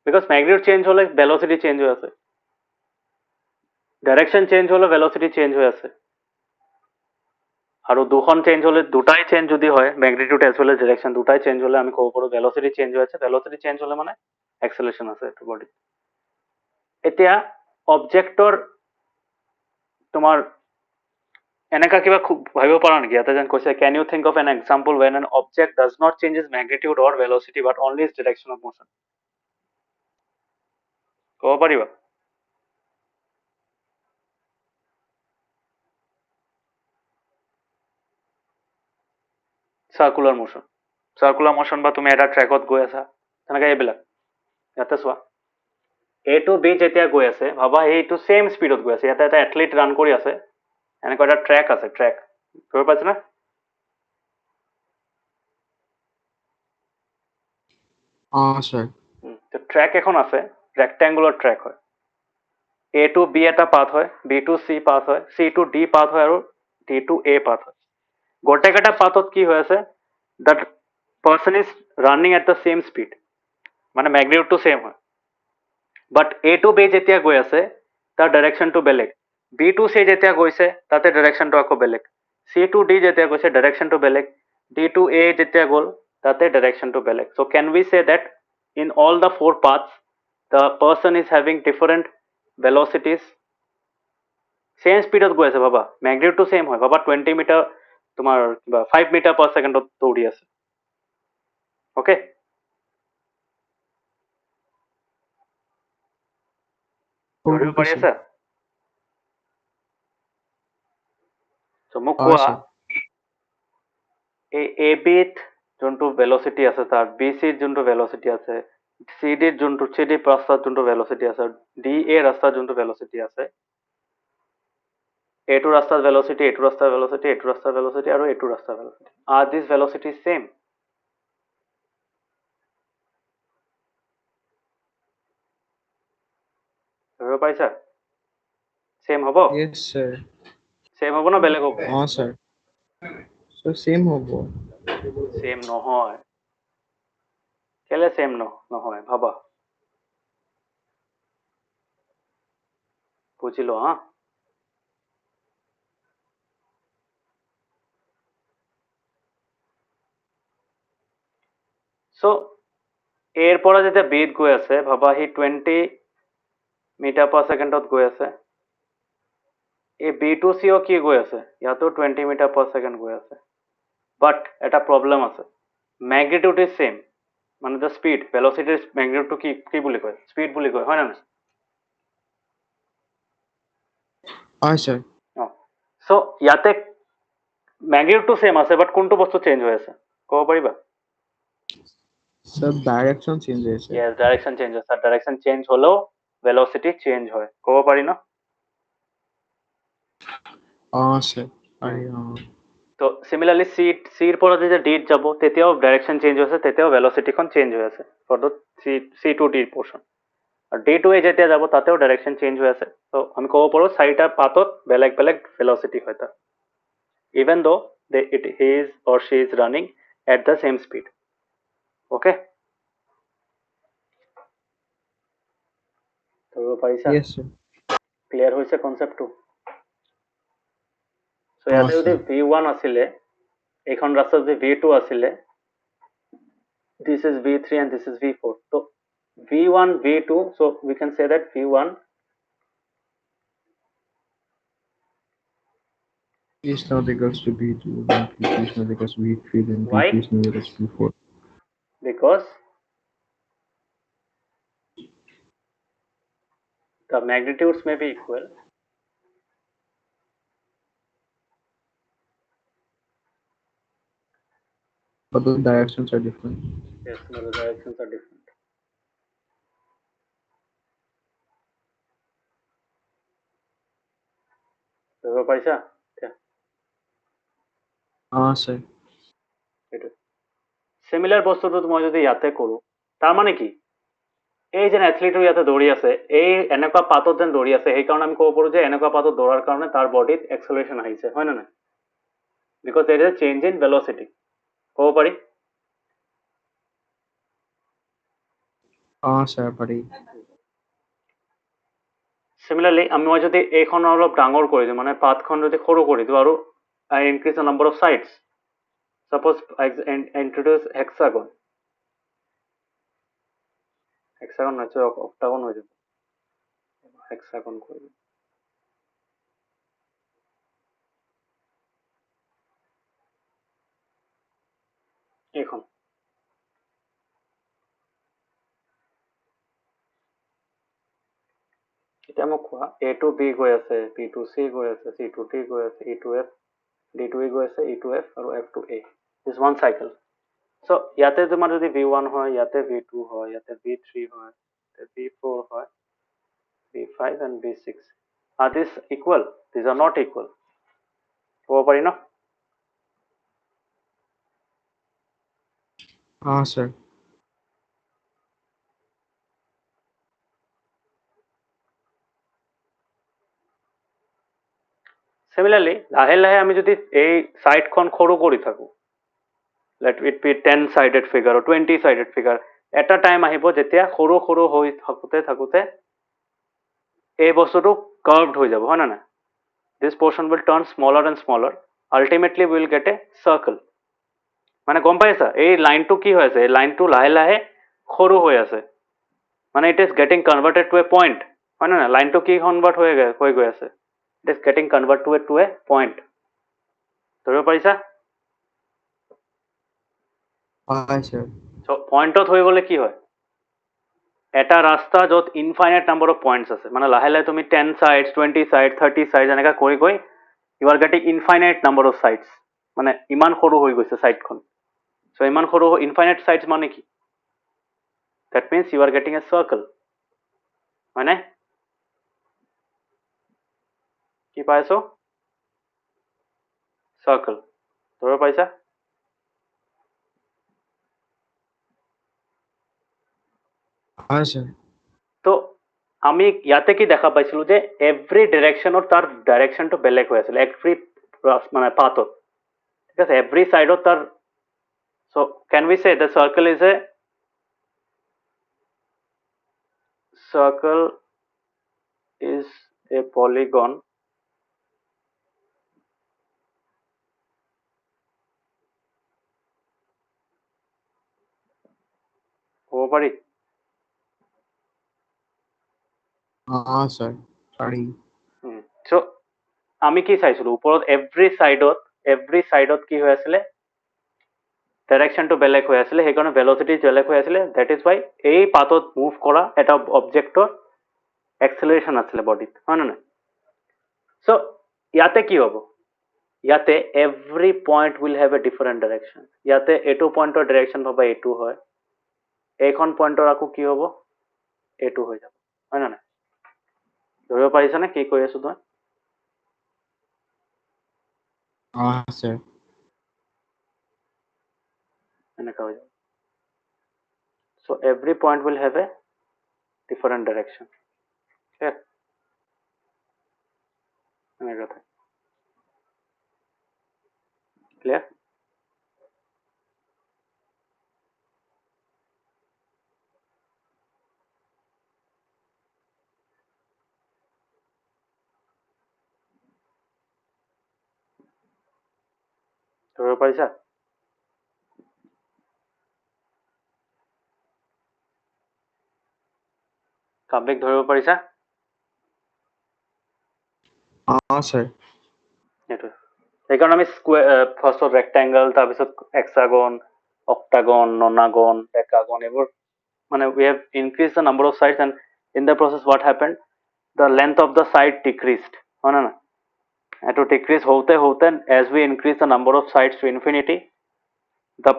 বিকজ মেগনিটিউড চেঞ্জ হ'লে ভেলচিটি চেঞ্জ হৈ আছে ডাইৰেকশ্যন চেঞ্জ হ'লে ভেলচিটি চেঞ্জ হৈ আছে আৰু দুখন চেঞ্জ হ'লে দুটাই চেঞ্জ যদি হয় magnitude as well as direction দুটাই চেঞ্জ হ'লে আমি ক'ব পাৰোঁ ভেলচিটি চেঞ্জ হৈ আছে ভেলচিটি চেঞ্জ হ'লে মানে এক্সেলাৰেশ্যন আছে এইটো বডি এতিয়া অবজেক্টৰ তোমাৰ এনেকা কিবা খুব ভাবিব পাৰা নেকি ইয়াতে যেন কৈছে can you think of an example when an object does not change is magnitude or velocity but only is direction of motion ক'ব পাৰিবা চাৰ্কুলাৰ মোশ্যন বা তুমি এটা ট্ৰেকত গৈ আছা তেনেকৈ এইবিলাক ইয়াতে চোৱা A to B যেতিয়া গৈ আছে ভাবা এইটো চেম স্পীডত গৈ আছে ইয়াতে এটা এথলিট ৰান কৰি আছে এনেকুৱা এটা ট্ৰেক আছে ট্ৰেক ধৰিব পাইছে না স্যাৰ ট্ৰেক এখন আছে ৰেক্টেংগুলাৰ ট্ৰেক হয় A to B এটা পাথ হয় B to C পাথ হয় C to D পাথ হয় আৰু D to A পাথ হয় গোটেইকেইটা পাথত কি হৈ আছে the person is running at the same speed মানে মেগনিটিউডটো চেম হয় বাট A to B যেতিয়া গৈ আছে তাৰ ডাইৰেকশ্যনটো বেলেগ B to C যেতিয়া গৈছে তাতে ডাইৰেকশ্যনটো আকৌ বেলেগ C to D যেতিয়া গৈছে ডাইৰেকশ্যনটো বেলেগ D to A যেতিয়া গ'ল তাতে direction to বেলেগ. So can we say that in all the four paths the person is having different velocities? Same speed গৈ আছে বাবা, magnitude to same হয় বাবা, 20 মিটাৰ তোমাৰ 5 মিটাৰ per second দৌৰি আছে. Okay, ধৰিব পাৰি আছে? So মোক কোৱা, এই AB-ত যোনটো velocity আছে তাৰ, BC-ত যোনটো velocity আছে, CD-ত যোনটো CD ৰাস্তাত যোনটো velocity আছে, DA ৰাস্তাত যোনটো velocity আছে, এইটো ৰাস্তাৰ velocity, এইটো ৰাস্তাৰ velocity, এইটো ৰাস্তাৰ velocity আৰু এইটো ৰাস্তাৰ velocity. Are these velocities same? ধৰিব পাৰিছা? Same হ'ব? Yes, sir. Same হ'ব না বেলেগ হ'ব? sir. So same হ'ব. Same নহয়. কেলে same নহয় ভাবা? বুজিলো হা? So এর পৰা যেতিয়া বিত গৈ আছে, ভাবা সি 20 মিটাৰ পাৰ ছেকেণ্ডত গৈ আছে, এই B2C কি গৈ আছে, ইয়াতো 20 মিটাৰ পাৰ ছেকেণ্ড গৈ আছে, বাট এটা প্ৰব্লেম আছে, ম্যাগনিটিউড ইজ সেম, মানে দ্য স্পীড ভেলোচিটিৰ ম্যাগনিটিউডটো কি বুলি কয়, স্পীড বুলি কয়, হয় না নহয়? sir. সো ইয়াতে ম্যাগনিটিউডটো সেম আছে, বাট কোনটো বস্তু চেঞ্জ হৈ আছে ক'ব পাৰিবা? Sir, direction change হৈছে. Yes, direction change হয়, direction change হলেও velocity change হয়, ক'ব পাৰি ন? sir. তো সিমিলাৰলি সিৰ পৰা যেতিয়া ডিত যাব তেতিয়াও ডাইরেকশন চেঞ্জ হৈছে, তেতিয়াও ভেলোসিটিখন চেঞ্জ হৈ আছে for the C to D portion, আর ডি টু এ যেতিয়া যাব তাতেও ডাইরেকশন চেঞ্জ হৈ আছে. তো আমি ক'ব পাৰো চাৰিটা পাতত বেলেগ বেলেগ ভেলোসিটি হয় তাৰ, ইভেন দো হি ইজ অৰ শি is running at the same speed. Okay, ধৰিব পাৰিছা? Yes, sir. ক্লিয়াৰ হৈছে কনসেপ্টটো? সো ইয়াতে যদি V1 আছিলে, এইখন ৰাস্তাত যদি V2 আছিলে, this is V3 and this is V4. So V1, V2, so we can say that V1 is not equals to B2, then P2 is not equals to B3, then Why? B3 is not equals to B4. because the magnitudes may be equal, But the directions are different. yes, but the directions are different. ধৰিব পাৰিছা? Sir. এইটো সিমিলাৰ বস্তুটো মই যদি ইয়াতে কৰো, তাৰ মানে কি, এই যে এথলিটো ইয়াতে দৌৰি আছে, এই এনেকুৱা পাতত যেন দৌৰি আছে, সেইকাৰণে আমি ক'ব পাৰো যে এনেকুৱা পাতত দৌৰাৰ কাৰণে তাৰ বডিত এক্সেলাৰেশ্যন আহিছে, হয় না নাই? Because there is a change in velocity, ক'ব পাৰি? Sir, পাৰি. সিমিলাৰলি মই যদি এইখন অলপ ডাঙৰ কৰি দিওঁ, মানে পাথখন যদি সৰু কৰি দিওঁ আৰু I increase the number of sides. Suppose I introduce hexagon. Hexagon নয়, octagon হয়ে যাবে. Hexagon করে দিই. এখন এতিয়া মোক কোৱা, A to B গৈ আছে, B to C গৈ আছে, C to D গৈ আছে, E to F, D to E গৈ আছে, E to F আৰু F to A. This one cycle. So ইয়াতে তোমাৰ যদি V1 হয়, ইয়াতে V2 হয়, ইয়াতে V3 হয়, ইয়াতে V4 হয়, V5 and V6. Are these equal? These are not equal. ক'ব পাৰি ন? Sir. Similarly, লাহে লাহে আমি যদি এই সাইডখন সৰু কৰি থাকো, let it be 10-sided figure or 20-sided figure, এটা টাইম আহিব যেতিয়া সৰু সৰু হৈ থাকোতে থাকোতে এই বস্তুটো কার্ভড হৈ যাব, হয় না না? This portion will turn smaller and smaller. Ultimately we will get a circle. মানে গম পাইছা এই লাইনটো কি হৈ আছে এই লাইনটো লাহে লাহে সৰু হৈ আছে মানে it is getting converted to a point হয় নে নাই লাইনটো কি কনভাৰ্ট হৈ গৈ আছে it is getting convert to a point ধৰিব পাৰিছা হয় স্যাৰ চ' পইণ্টত হৈ গ'লে কি হয় এটা ৰাস্তা য'ত ইনফাইনাইট নাম্বাৰ অফ পইণ্টছ আছে মানে লাহে লাহে তুমি 10 সাইডছ 20 সাইড 30 সাইডছ এনেকৈ কৰি গৈ you are getting infinite number of sides মানে ইমান সৰু হৈ গৈছে সাইডখন চ' ইমান সৰু ইনফাইনাইট সাইডছ মানে কি that means you are getting a circle হয়নে কি পাইছো circle ধৰিব পাৰিছা হয় স্যাৰ তো আমি ইয়াতে কি দেখা পাইছিলো যে এভৰি ডিৰেকশ্যনত তাৰ ডাইৰেকশ্যনটো বেলেগ হৈ আছিল এভৰি মানে পাথত ঠিক আছে এভৰি সাইডত তাৰ চ' can we say the circle is a circle is a polygon হ'ব পাৰি স্যাৰ পাৰি চ' আমি কি চাইছিলো ওপৰত এভৰি সাইডত কি হৈ আছিলে ডাইৰেকশ্যনটো বেলেগ হৈ আছিলে সেইকাৰণে ভেলচিটি বেলেগ হৈ আছিলে দেট ইজ ৱাই এই পাথত মুভ কৰা এটা অবজেক্টৰ এক্সেলাৰেশ্যন আছিলে বডিত হয় নে নাই চ' ইয়াতে কি হ'ব ইয়াতে every point will have a different direction ইয়াতে এইটো পইণ্টৰ ডাইৰেকশ্যন ভাবা এইটো হয় এইখন পইণ্টৰ আকৌ কি হ'ব এইটো হৈ যাব হয় নে নাই ধৰিব পাৰিছানে কি কৈ আছো তই স্যাৰ এনেকা হৈ যাব so every point will have a different direction okay এনেকা থাকে clear ধৰিব পাৰিছা কাব্যিক ধৰিব পাৰিছা স্যাৰ সেইটোৱে সেইকাৰণে আমি ফাৰ্ষ্টত ৰেক্টেংগল তাৰপিছত হেক্সাগন অক্টাগন ননাগন ডেকাগন এইবোৰ মানে we have increased the number of sides and in the process what happened the length of the side decreased হয় না না to decrease hote as we increase the number of sides to infinity the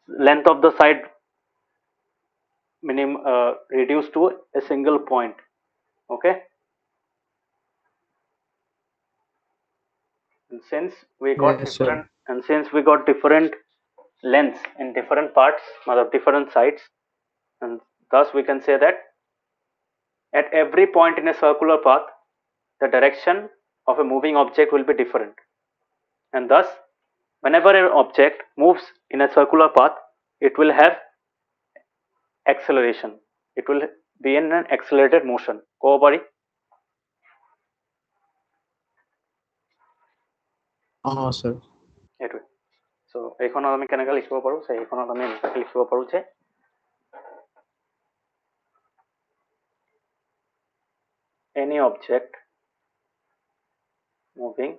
length of the side reduced to a single point okay and since we got Yes, sir. different and since we got different lengths in different parts of different sides and thus we can say that at every point in a circular path the direction of a moving object will be different and thus whenever an object moves in a circular path it will have acceleration it will be in an accelerated motion ক'ব পাৰি স্যাৰ সেইটোৱে চ' এইখনত আমি কেনেকৈ লিখিব পাৰোঁ এইখনত আমি এনেকৈ লিখিব পাৰোঁ যে any object moving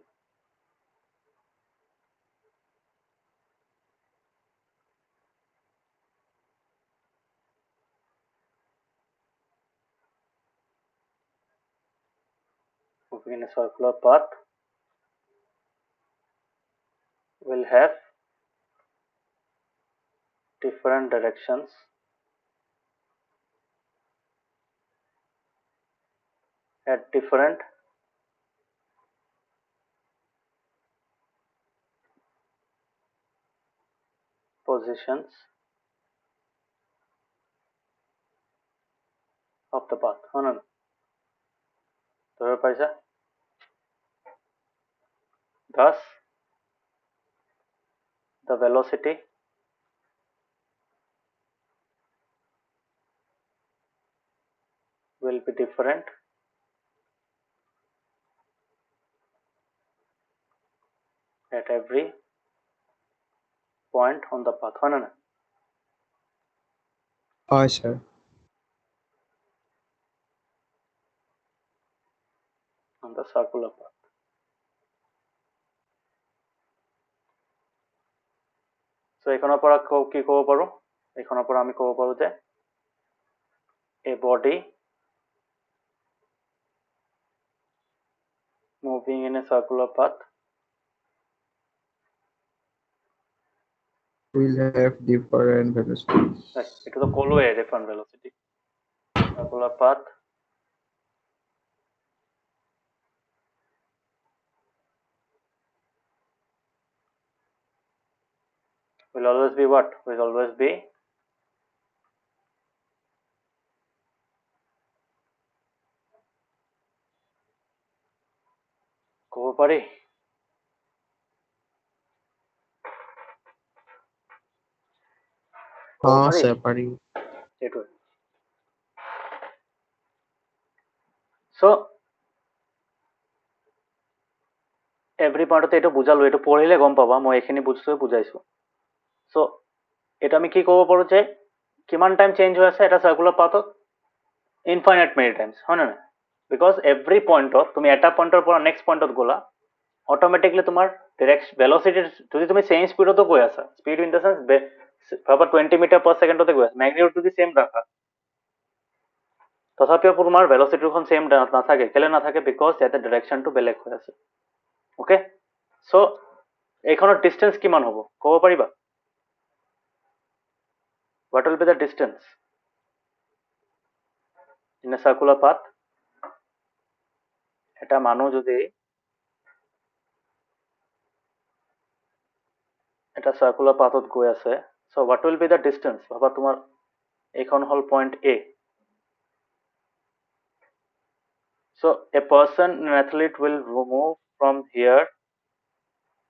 in a circular path will have different directions at different positions of the path হয় না ধৰিব পাৰিছা thus the velocity will be different at every point on the path হয় না না হয় sir on the circular path so এখনৰ পৰা কি ক'ব পাৰো এখনৰ পৰা আমি ক'ব পাৰো যে a body moving in a circular path will have different velocities. এইটো তো ক'লোৱে different velocity circular path will always be what will always be ক'ব পাৰি স্যাৰ পাৰি এইটোৱে so every পাৰ্টতে এইটো বুজালো এইটো পঢ়িলে গম পাবা মই এইখিনি বুজাইছো so এটা আমি কি ক'ব পাৰো যে কিমান টাইম চেঞ্জ হৈ আছে এটা সাৰ্কুলাৰ পাথত ইনফাইনাইট মেনি টাইমস হয় না বিকজ এভৰি পইণ্টত তুমি এটা পইণ্টৰ পৰা নেক্সট পইণ্টত গ'লা অট'মেটিকলি তোমাৰ ভেলচিটি যদি তুমি চেম স্পীডতো গৈ আছা স্পীড ইন দ্য চেন্স ভাবা 20 মিটাৰ পাৰ ছেকেণ্ডতে গৈ আছা মেগনিটিউড যদি চেম ৰাখা তথাপিও তোমাৰ ভেলচিটিখন চেম নাথাকে কেলে নাথাকে বিকজ ইয়াতে ডিৰেকশ্যনটো বেলেগ হৈ আছে অ'কে চ' এইখনৰ ডিষ্টেঞ্চ কিমান হ'ব ক'ব পাৰিবা what will be the distance in a circular path এটা মানুহ যদি এটা সার্কুলার পাথত গৈ আছে so what will be the distance ভাবা তোমাৰ এইখন হল point A so a person an athlete will move from here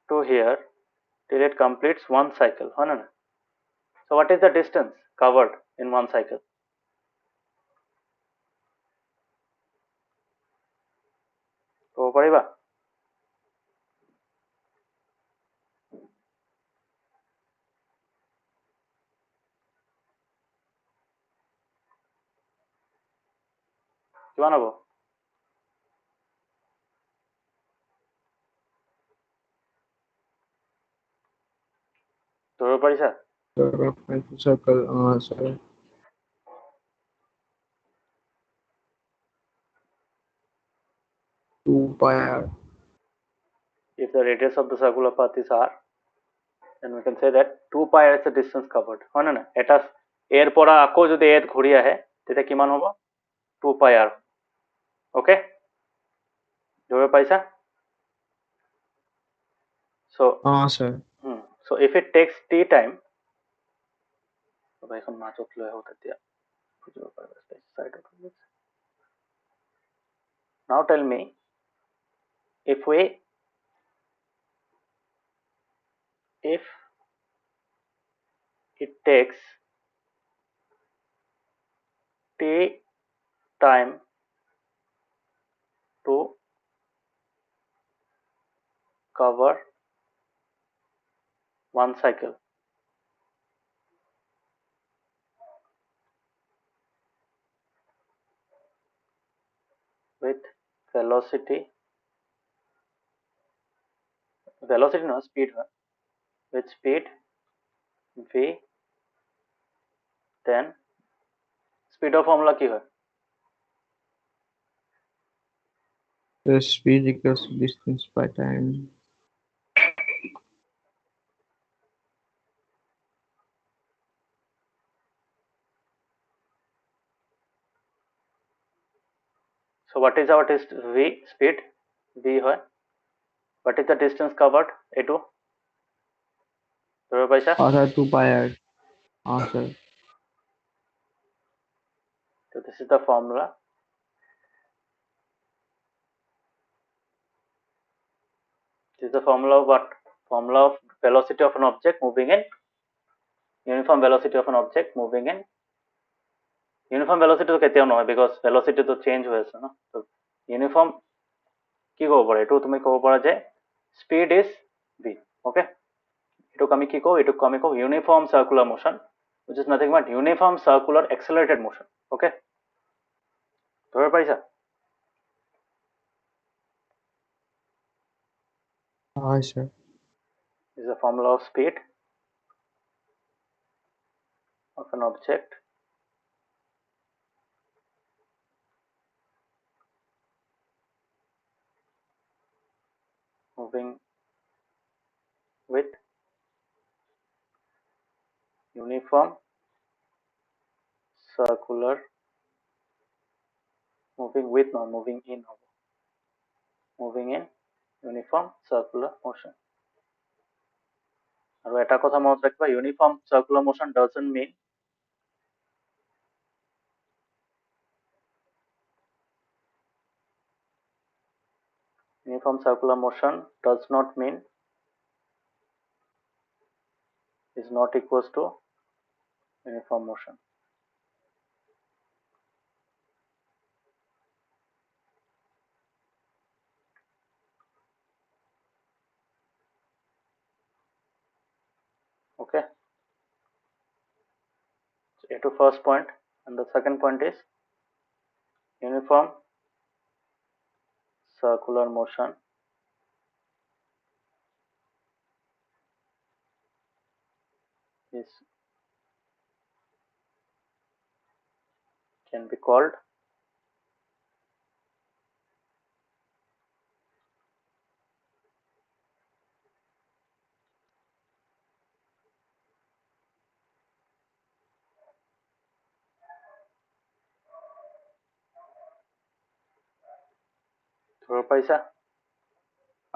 to here till it completes one cycle হয় না so what is the distance covered in one cycle ক'ব পাৰিবা কিমান হ'ব ধৰিব পাৰিছা circle sir 2 pi r if the radius of the circular path is r then we can say that 2 pi r is the distance covered হয় না এটা এর পৰা আকৌ যদি এত ঘূৰি আহে তেতিয়া কিমান হ'ব 2 pi r okay ধৰিব পাৰিছা so sir so if it takes t time এখন মাজত লৈ আহো তেতিয়া বুজিব পাৰিবা now tell me if it takes t time to cover one cycle with velocity no speed with speed v then speed of formula কি হয় the speed equals to distance by time so what is our test v speed v হয় what is the distance covered এইটো ধৰিব পাৰিছা sir 2 pi r sir so this is the formula this is the formula of what formula of velocity of an object moving in uniform velocity of an object moving in uniform velocity তো কেতিয়াও নহয় because velocity তো change হৈ আছে ন তো uniform কি ক'ব পাৰা এইটো তুমি ক'ব পাৰা যে speed is v okay এটুক আমি কি কওঁ, এটুক আমি কওঁ uniform circular motion, which is nothing but uniform circular accelerated motion. Okay, ধৰিব পাৰিছা? হয় sir. This is a formula of speed of an object moving with uniform circular moving in uniform circular motion. আৰু এটা কথা মনত ৰাখিবা, uniform circular motion doesn't mean does not mean is not equals to uniform motion. Okay, so to first point, and the second point is uniform circular motion is can be called ধৰিব পাৰিছা?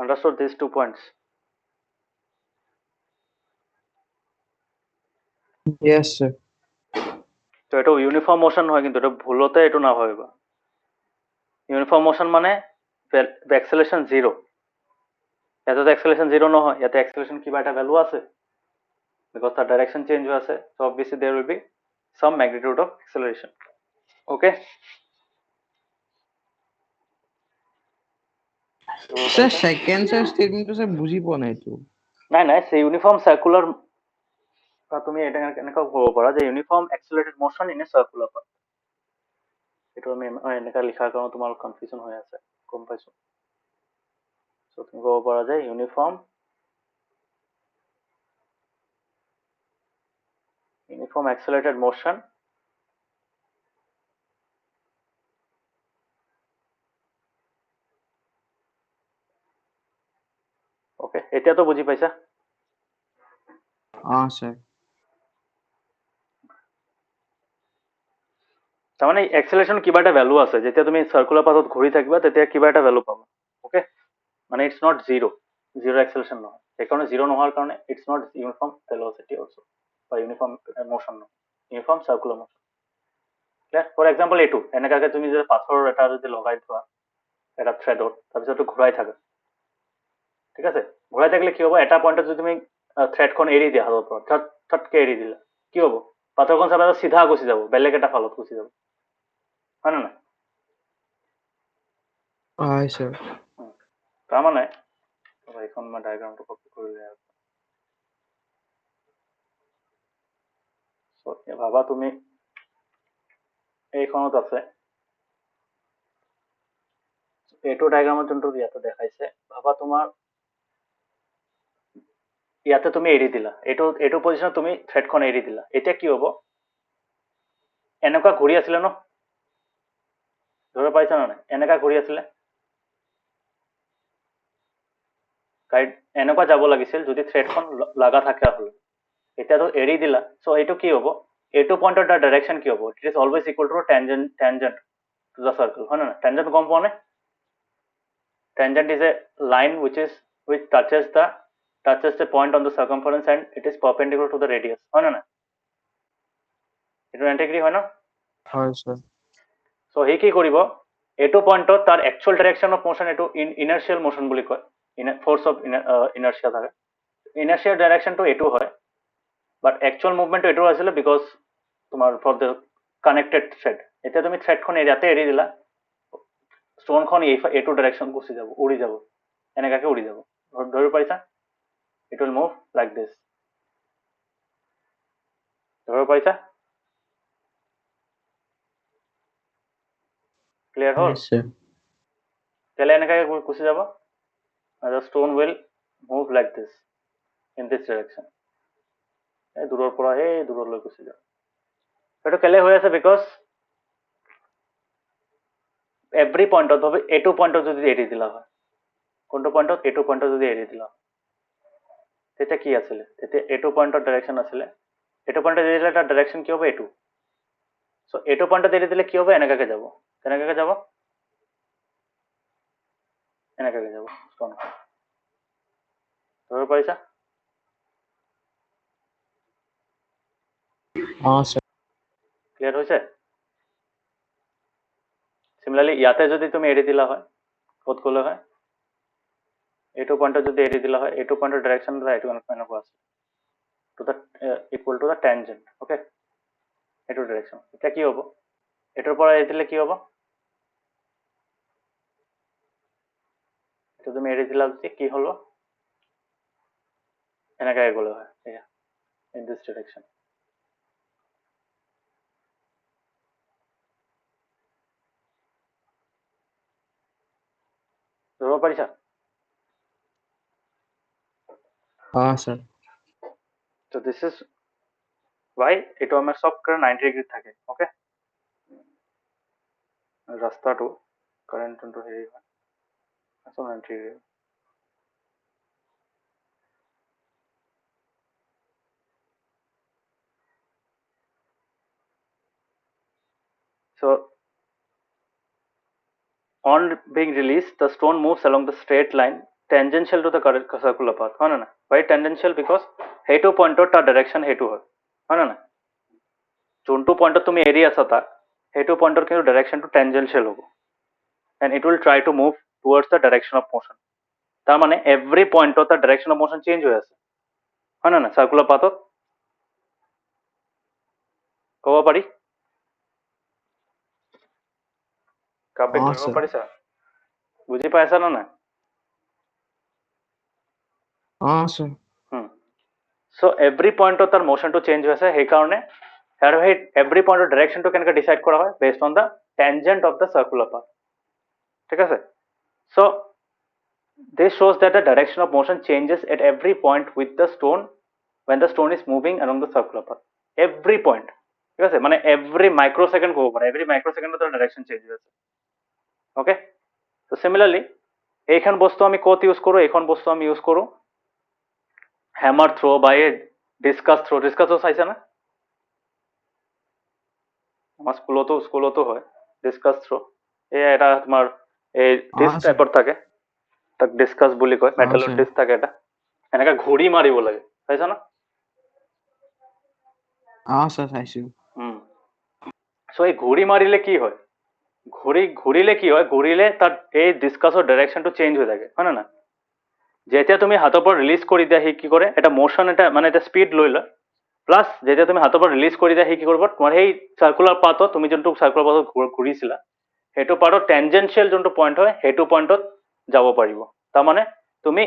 Understood these 2 points? Yes sir. তো এটা ইউনিফর্ম মোশন হয়, কিন্তু এটা ভুলতে এটা না ভাবিবা। ইউনিফর্ম মোশন মানে এক্সেলারেশন 0, ইয়াতে তো এক্সেলারেশন 0 নহয়, ইয়াতে এক্সেলারেশন কিবা এটা ভ্যালু আছে, because the direction change হৈ আছে, so obviously there will be some magnitude of acceleration. Okay, sir second sir স্টেটমেন্টটো স্যার বুজি পোৱা নাই তো। নাই নাই, সেই ইউনিফৰ্ম সাৰ্কুলাৰ তুমি এটা এনেকা ক'ব পাৰা যে uniform accelerated motion in a circular path. এইটো আমি এনেকা লিখাৰ কাৰণে তোমাৰ কনফিউজন হৈ আছে, গম পাইছো। সো তুমি ক'ব পাৰা যে ইউনিফৰ্ম accelerated motion ওকে, এতিয়া তো বুজি পাইছা? স্যাৰ। তাৰমানে এক্সেলাৰেশন কিবা এটা ভ্যালু আছে, যেতিয়া তুমি সাৰ্কুলাৰ পাথত ঘূৰি থাকিবা তেতিয়া কিবা এটা ভ্যালু পাবা। ওকে, মানে ইটস নট জিরো এক্সেলারেশন নহয়, সেইকাৰণে জিৰো নোহোৱাৰ কাৰণে it's not uniform velocity also, বা ইউনিফৰ্ম মোশন নহয়, uniform circular motion. Clear? For example এইটো এনেকাকে তুমি যদি পাথৰ এটা যদি লগাই থোৱা এটা থ্ৰেডত, তাৰপিছত ঘূৰাই থাকা, ঠিক আছে, ঘূৰাই থাকিলে কি হ'ব, এটা পইণ্টত যদি তুমি থ্ৰেডখন এৰি দিয়া হাতৰ পৰা, থটকে এৰি দিলা, কি হ'ব, পাথৰখন চাবা চিধা গুচি যাব, বেলেগ এটা ফালত গুচি যাব, হয় নে নাই? হয় স্যার। তাৰমানে এইখন মই ডায়াগ্ৰামটো কপি কৰি লৈ আছো। ভাবা তুমি এইখনত আছে, এইটো ডায়াগ্ৰামত যোনটো ইয়াতে দেখাইছে, ভাবা তোমাৰ ইয়াতে তুমি এৰি দিলা, এইটো পজিশনত তুমি থ্ৰেডখন এৰি দিলা, এতিয়া কি হ'ব, এনেকুৱা ঘূৰি আছিলে ন, ধৰিব পাৰিছা নে নাই? এনেকুৱা ঘূৰি আছিলে, এনেকুৱা যাব লাগিছিল যদি থ্ৰেডখন লগা থাকে হ'লে, এতিয়াতো এৰি দিলা, চ' এইটো কি হ'ব, এইটো পইণ্টৰ তাৰ ডাইৰেকশ্যন কি হ'ব, it is always equal to tangent to the circle, হয় নে নাই? টেনজেন্ট গম পোৱা নে? Tangent is a line which touches the point on the circumference and it is perpendicular to the radius, হয় না? এইটো 90 ডিগ্ৰী হয় না? হয় স্যাৰ। সো হি কি কৰিব, এইটো পইণ্টত তাৰ একচুৱেল ডাইৰেকশ্যন অফ মোশন এইটো ইনাৰ্চিয়েল মোশন বুলি কয়, ফোৰ্স অফ ইনাৰ্চিয়া থাকে, ইনাৰ্চিয়াৰ ডাইৰেকশ্যনটো এইটো হয়, বাট একচুৱেল মুভমেণ্টটো এইটো আছিলে, বিকজ তোমাৰ ফৰ দ্য কানেক্টেড থ্ৰেড, এতিয়া তুমি থ্ৰেডখন ইয়াতে এৰি দিলা, ষ্টোনখন এইটো ডাইৰেকশ্যন গুচি যাব, উৰি যাব, এনেকাকে উৰি যাব, ধৰিব পাৰিছা? ইট উইল মুভ লাইক দিছ, ধৰিব পাৰিছা? ক্লিয়াৰ হ'ল? Yes, sir. কেলে এনেকৈ গুচি যাব? The stone will move like this in this direction. এই দূৰৰ পৰা এই দূৰলৈ গুচি যাব। সেইটো কেলে হৈ আছে? বিকজ এভৰি পইণ্টত ভাবে এইটো পইণ্টত যদি এৰি দিলা হয়, কোনটো পইণ্টত? এইটো পইণ্টত যদি এৰি দিলা তেতিয়া কি আছিলে? তেতিয়া এইটো পইণ্টৰ ডাইৰেকশ্যন আছিলে। এইটো পইণ্টত এৰি দিলে তাৰ ডাইৰেকশ্যন কি হ'ব? এইটো। চ' এইটো পইণ্টত এৰি দিলে কি হ'ব? এনেকাকে যাব। কেনেকাকে যাব? এনেকাকে যাব ষ্টনখন। ধৰিব পাৰিছা? Sir. ক্লিয়াৰ হৈছে? চিমিলাৰলি ইয়াতে যদি তুমি এৰি দিলা হয়, ক'ত গ'লে হয়? এইটো পইণ্টত যদি এৰি দিলা হয়, এইটো পইণ্টৰ ডাইৰেকশ্যন এইটো এনেকুৱা আছে, to the equal to the tangent. Okay, এইটো ডাইৰেকশ্যন। এতিয়া কি হ'ব? এইটোৰ পৰা এৰি দিলে কি হ'ব? এইটো তুমি এৰি দিলা যদি কি হ'ল? এনেকৈ গ'লে হয়, এয়া ইন দিছ ডাইৰেকশ্যন। ধৰিব পাৰিছা? Sir. So this is why এইটো আমাৰ চব 90 ডিগ্ৰী থাকে। অ'কে, ৰাস্তাটো কাৰেণ্টটো হেৰি হয় 90 degree. So on being released, the stone moves along the straight line tangential to the circular path. হয় না? Why tangential? Because সেইটো পইণ্টত তাৰ ডাইৰেকশ্যন সেইটো হয় না? যোনটো পইণ্টত তুমি এৰি আছা তাক, সেইটো পইণ্টৰ কিন্তু ডাইৰেকশ্যনটো টেঞ্জেনচিয়েল হ'ব, and it will try to move towards the direction of motion. তাৰমানে এভৰি পইণ্টত তাৰ ডাইৰেকশ্যন অফ মোশ্যন চেঞ্জ হৈ আছে, হয় না? চাৰ্কুলাৰ পাথত ক'ব পাৰি? কাব্যিক ধৰিব Sir. পাৰিছা? বুজি পাইছা নে নাই? Sir. চ' এভৰি পইণ্টত তাৰ মোশ্যনটো চেঞ্জ হৈ আছে, সেইকাৰণে আৰু সেই এভৰি পইণ্টৰ ডাইৰেকশ্যনটো কেনেকৈ ডিচাইড কৰা হয়? Based on the tangent of the circular path. ঠিক আছে? চ' this shows that the direction of motion changes at every point with the stone when the stone is moving along the circular path. Every point, ঠিক আছে? মানে every microsecond ক'ব পাৰে, every microsecond তাৰ direction change হৈ আছে। অ'কে, তো চিমিলাৰলি এইখন বস্তু আমি ক'ত ইউজ কৰোঁ? এইখন বস্তু আমি ইউজ কৰোঁ হেমাৰ থ্ৰ' বা এই ডিছকাছ থ্ৰ'। ডিছকাছো চাইছা না? আমাৰ স্কুলতো হয় ডিছকাছ থ্ৰ'। এই এটা তোমাৰ এই ডিস্ক sir. টাইপৰ থাকে, তাক ডিছকাছ বুলি কয়। মেটেলৰ sir. ডিস্ক থাকে এটা, এনেকৈ ঘূৰি মাৰিব লাগে, চাইছা না? Sir, চাইছো। চ' এই ঘূৰি মাৰিলে কি হয়? ঘূৰিলে কি হয়? ঘূৰিলে তাত এই ডিছকাছৰ ডাইৰেকশ্যনটো চেঞ্জ হৈ থাকে, হয় না? যেতিয়া তুমি হাতৰ পৰা ৰিলিজ কৰি দিয়া, সি কি কৰে? এটা মোশ্যন, এটা মানে এটা স্পীড লৈ লয়। প্লাছ যেতিয়া তুমি হাতৰ পৰা ৰিলিজ কৰি দিয়া, সি কি কৰিব? তোমাৰ সেই চাৰ্কুলাৰ পাথত, তুমি যোনটো চাৰ্কুলাৰ পাথত ঘূৰিছিলা, সেইটো পাৰ্টত টেঞ্জেনচিয়েল যোনটো পইণ্ট হয়, সেইটো পইণ্টত যাব পাৰিব। তাৰমানে তুমি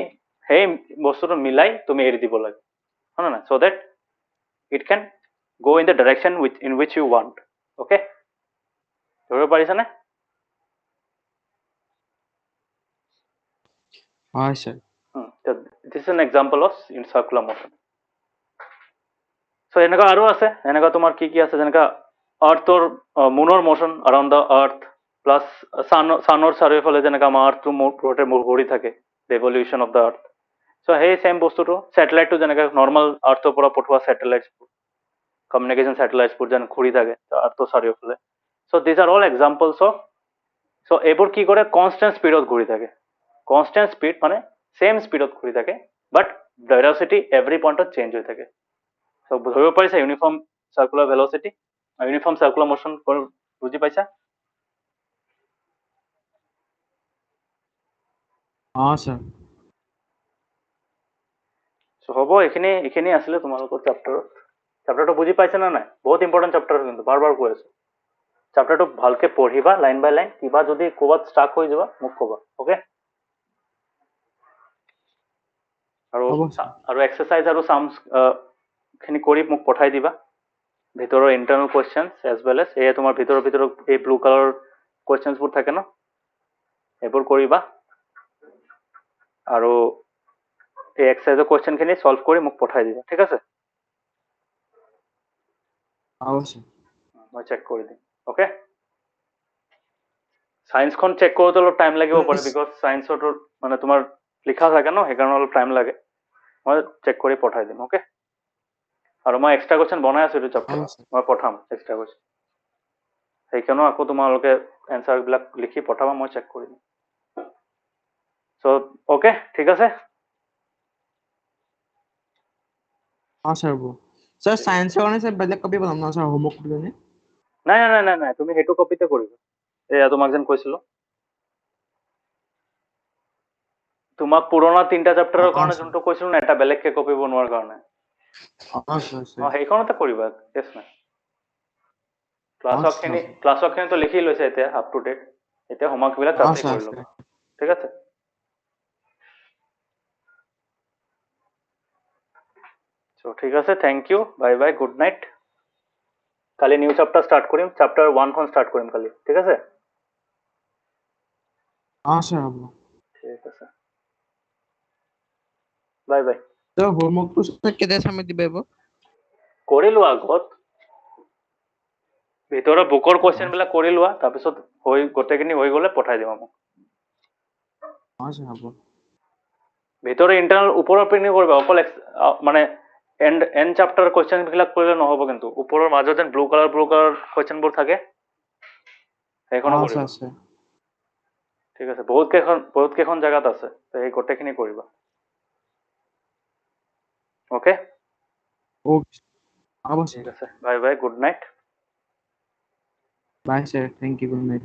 সেই বস্তুটো মিলাই তুমি এৰি দিব লাগে, হয় না? So' that it can go in the direction in which you want. Okay, ধৰিব পাৰিছানে? sir. This is an example of in circular motion. So এনেকুৱা আৰু আছে, এনেকুৱা তোমাৰ কি আছে? যেনেকুৱা আৰ্থৰ মুনৰ motion around the earth, plus ছানৰ চাৰিওফালে যেনেকৈ আমাৰ আৰ্থটো ঘূৰি থাকে, revolution of the earth. So' সেই ছেম বস্তুটো ছেটেলাইটটো যেনেকৈ নৰ্মেল আৰ্থৰ পৰা পঠোৱা ছেটেলাইটছবোৰ, কমিউনিকেশ্যন ছেটেলাইটছবোৰ যেন ঘূৰি থাকে আৰ্থৰ চাৰিওফালে। So' these are all examples of, so' এইবোৰ কি কৰে? কনষ্টেণ্ট স্পীডত ঘূৰি থাকে। কনষ্টেণ্ট স্পীড মানে ছেম স্পীডত ঘূৰি থাকে, বাট ভেলচিটি এভৰি পইণ্টত চেঞ্জ হৈ থাকে। চ' ধৰিব পাৰিছা uniform circular velocity, uniform circular motion বুজি পাইছা? Sir. চ' হ'ব, এইখিনি আছিলে তোমালোকৰ চেপ্টাৰত। চেপ্টাৰটো বুজি পাইছা নে নাই? বহুত ইম্পৰ্টেণ্ট চেপ্টাৰ, কিন্তু বাৰ কৈ আছো। চেপ্টাৰটো ভালকে পঢ়িবা লাইন বাই লাইন। কিবা যদি ক'ৰবাত ষ্টাক হৈ যোৱা মোক ক'বা। অ'কে, আৰু এক্সাৰচাইজ আৰু চামছ খিনি কৰি মোক পঠাই দিবা। ভিতৰৰ internal questions as well as এই তোমাৰ ভিতৰৰ এই ব্লু কালাৰ কুৱেশ্যনছবোৰ থাকে ন এইবোৰ কৰিবা আৰু এই এক্সাৰচাইজৰ কুৱেশ্যনখিনি সলভ কৰি মোক পঠাই দিবা ঠিক আছে অবশ্যই মই চেক কৰি দিম অ'কে সায়েন্সখন চেক কৰোঁতে অলপ টাইম লাগিব পাৰে বিকজ সায়েন্সৰটো মানে তোমাৰ লিখা থাকে ন সেইকাৰণে অলপ টাইম লাগে মই চেক কৰি পঠাই দিম অ'কে আৰু মই এক্সট্ৰা কুৱেশ্যন বনাই আছোঁ এইটো চেপ্টাৰ অবশ্যই মই পঠাম এক্সট্ৰা কুৱেশ্যন সেইকাৰণেও আকৌ তোমালোকে এনচাৰবিলাক লিখি পঠাবা মই চেক কৰি দিম চ' অ'কে ঠিক আছে স্যাৰ হ'ব স্যাৰ সায়েন্সৰ কাৰণে স্যাৰ বেলেগ কপি বনাম ন স্যাৰ হোমৱৰ্ক কপি কাৰণে নাই তুমি সেইটো কপিতে কৰিবা এয়া তোমাক যেন কৈছিলো তোমাক পুৰণা 3টা চেপ্টাৰৰ কাৰণে যোনটো কৈছিলো না এটা বেলেগকে কপি বনোৱাৰ কাৰণে সেইখনতে কৰিবা কেছ নাই ক্লাছৰখিনিতো লিখি লৈছে এতিয়া আপ টু ডেট এতিয়া হোমৱৰ্কবিলাক তাতে কৰি ল'বা ঠিক আছে চ' ঠিক আছে thank you bye bye good night কালি নিউ চেপ্টাৰ ষ্টাৰ্ট কৰিম চেপ্টাৰ 1খন ষ্টাৰ্ট কৰিম কালি ঠিক আছে স্যাৰ হ'ব ঠিক আছে বাই বাই তো হোমৱৰ্কটো স্যাৰ কেতিয়া সাবমিট দিব পাৰিব কৰিলো আগত ভিতৰৰ বুকৰ কুৱেশ্যনবিলাক কৰি লোৱা তাৰপিছত গোটেইখিনি হৈ গ'লে পঠাই দিবা মোক স্যাৰ হ'ব ভিতৰে ইণ্টাৰনেল ওপৰৰ পিনে কৰিবা অকল মানে এণ্ড চেপ্টাৰ কুৱেশ্যনবিলাক কৰিলে নহ'ব কিন্তু ওপৰৰ মাজত যেন ব্লু কালাৰ কুৱেশ্যনবোৰ থাকে সেইখনো কৰিবা স্যাৰ ঠিক আছে বহুত কেইখন জেগাত আছে সেই গোটেইখিনি কৰিবা অ'কে ওকে হ'ব ঠিক স্যার আছে bye bye good night bye sir thank you good night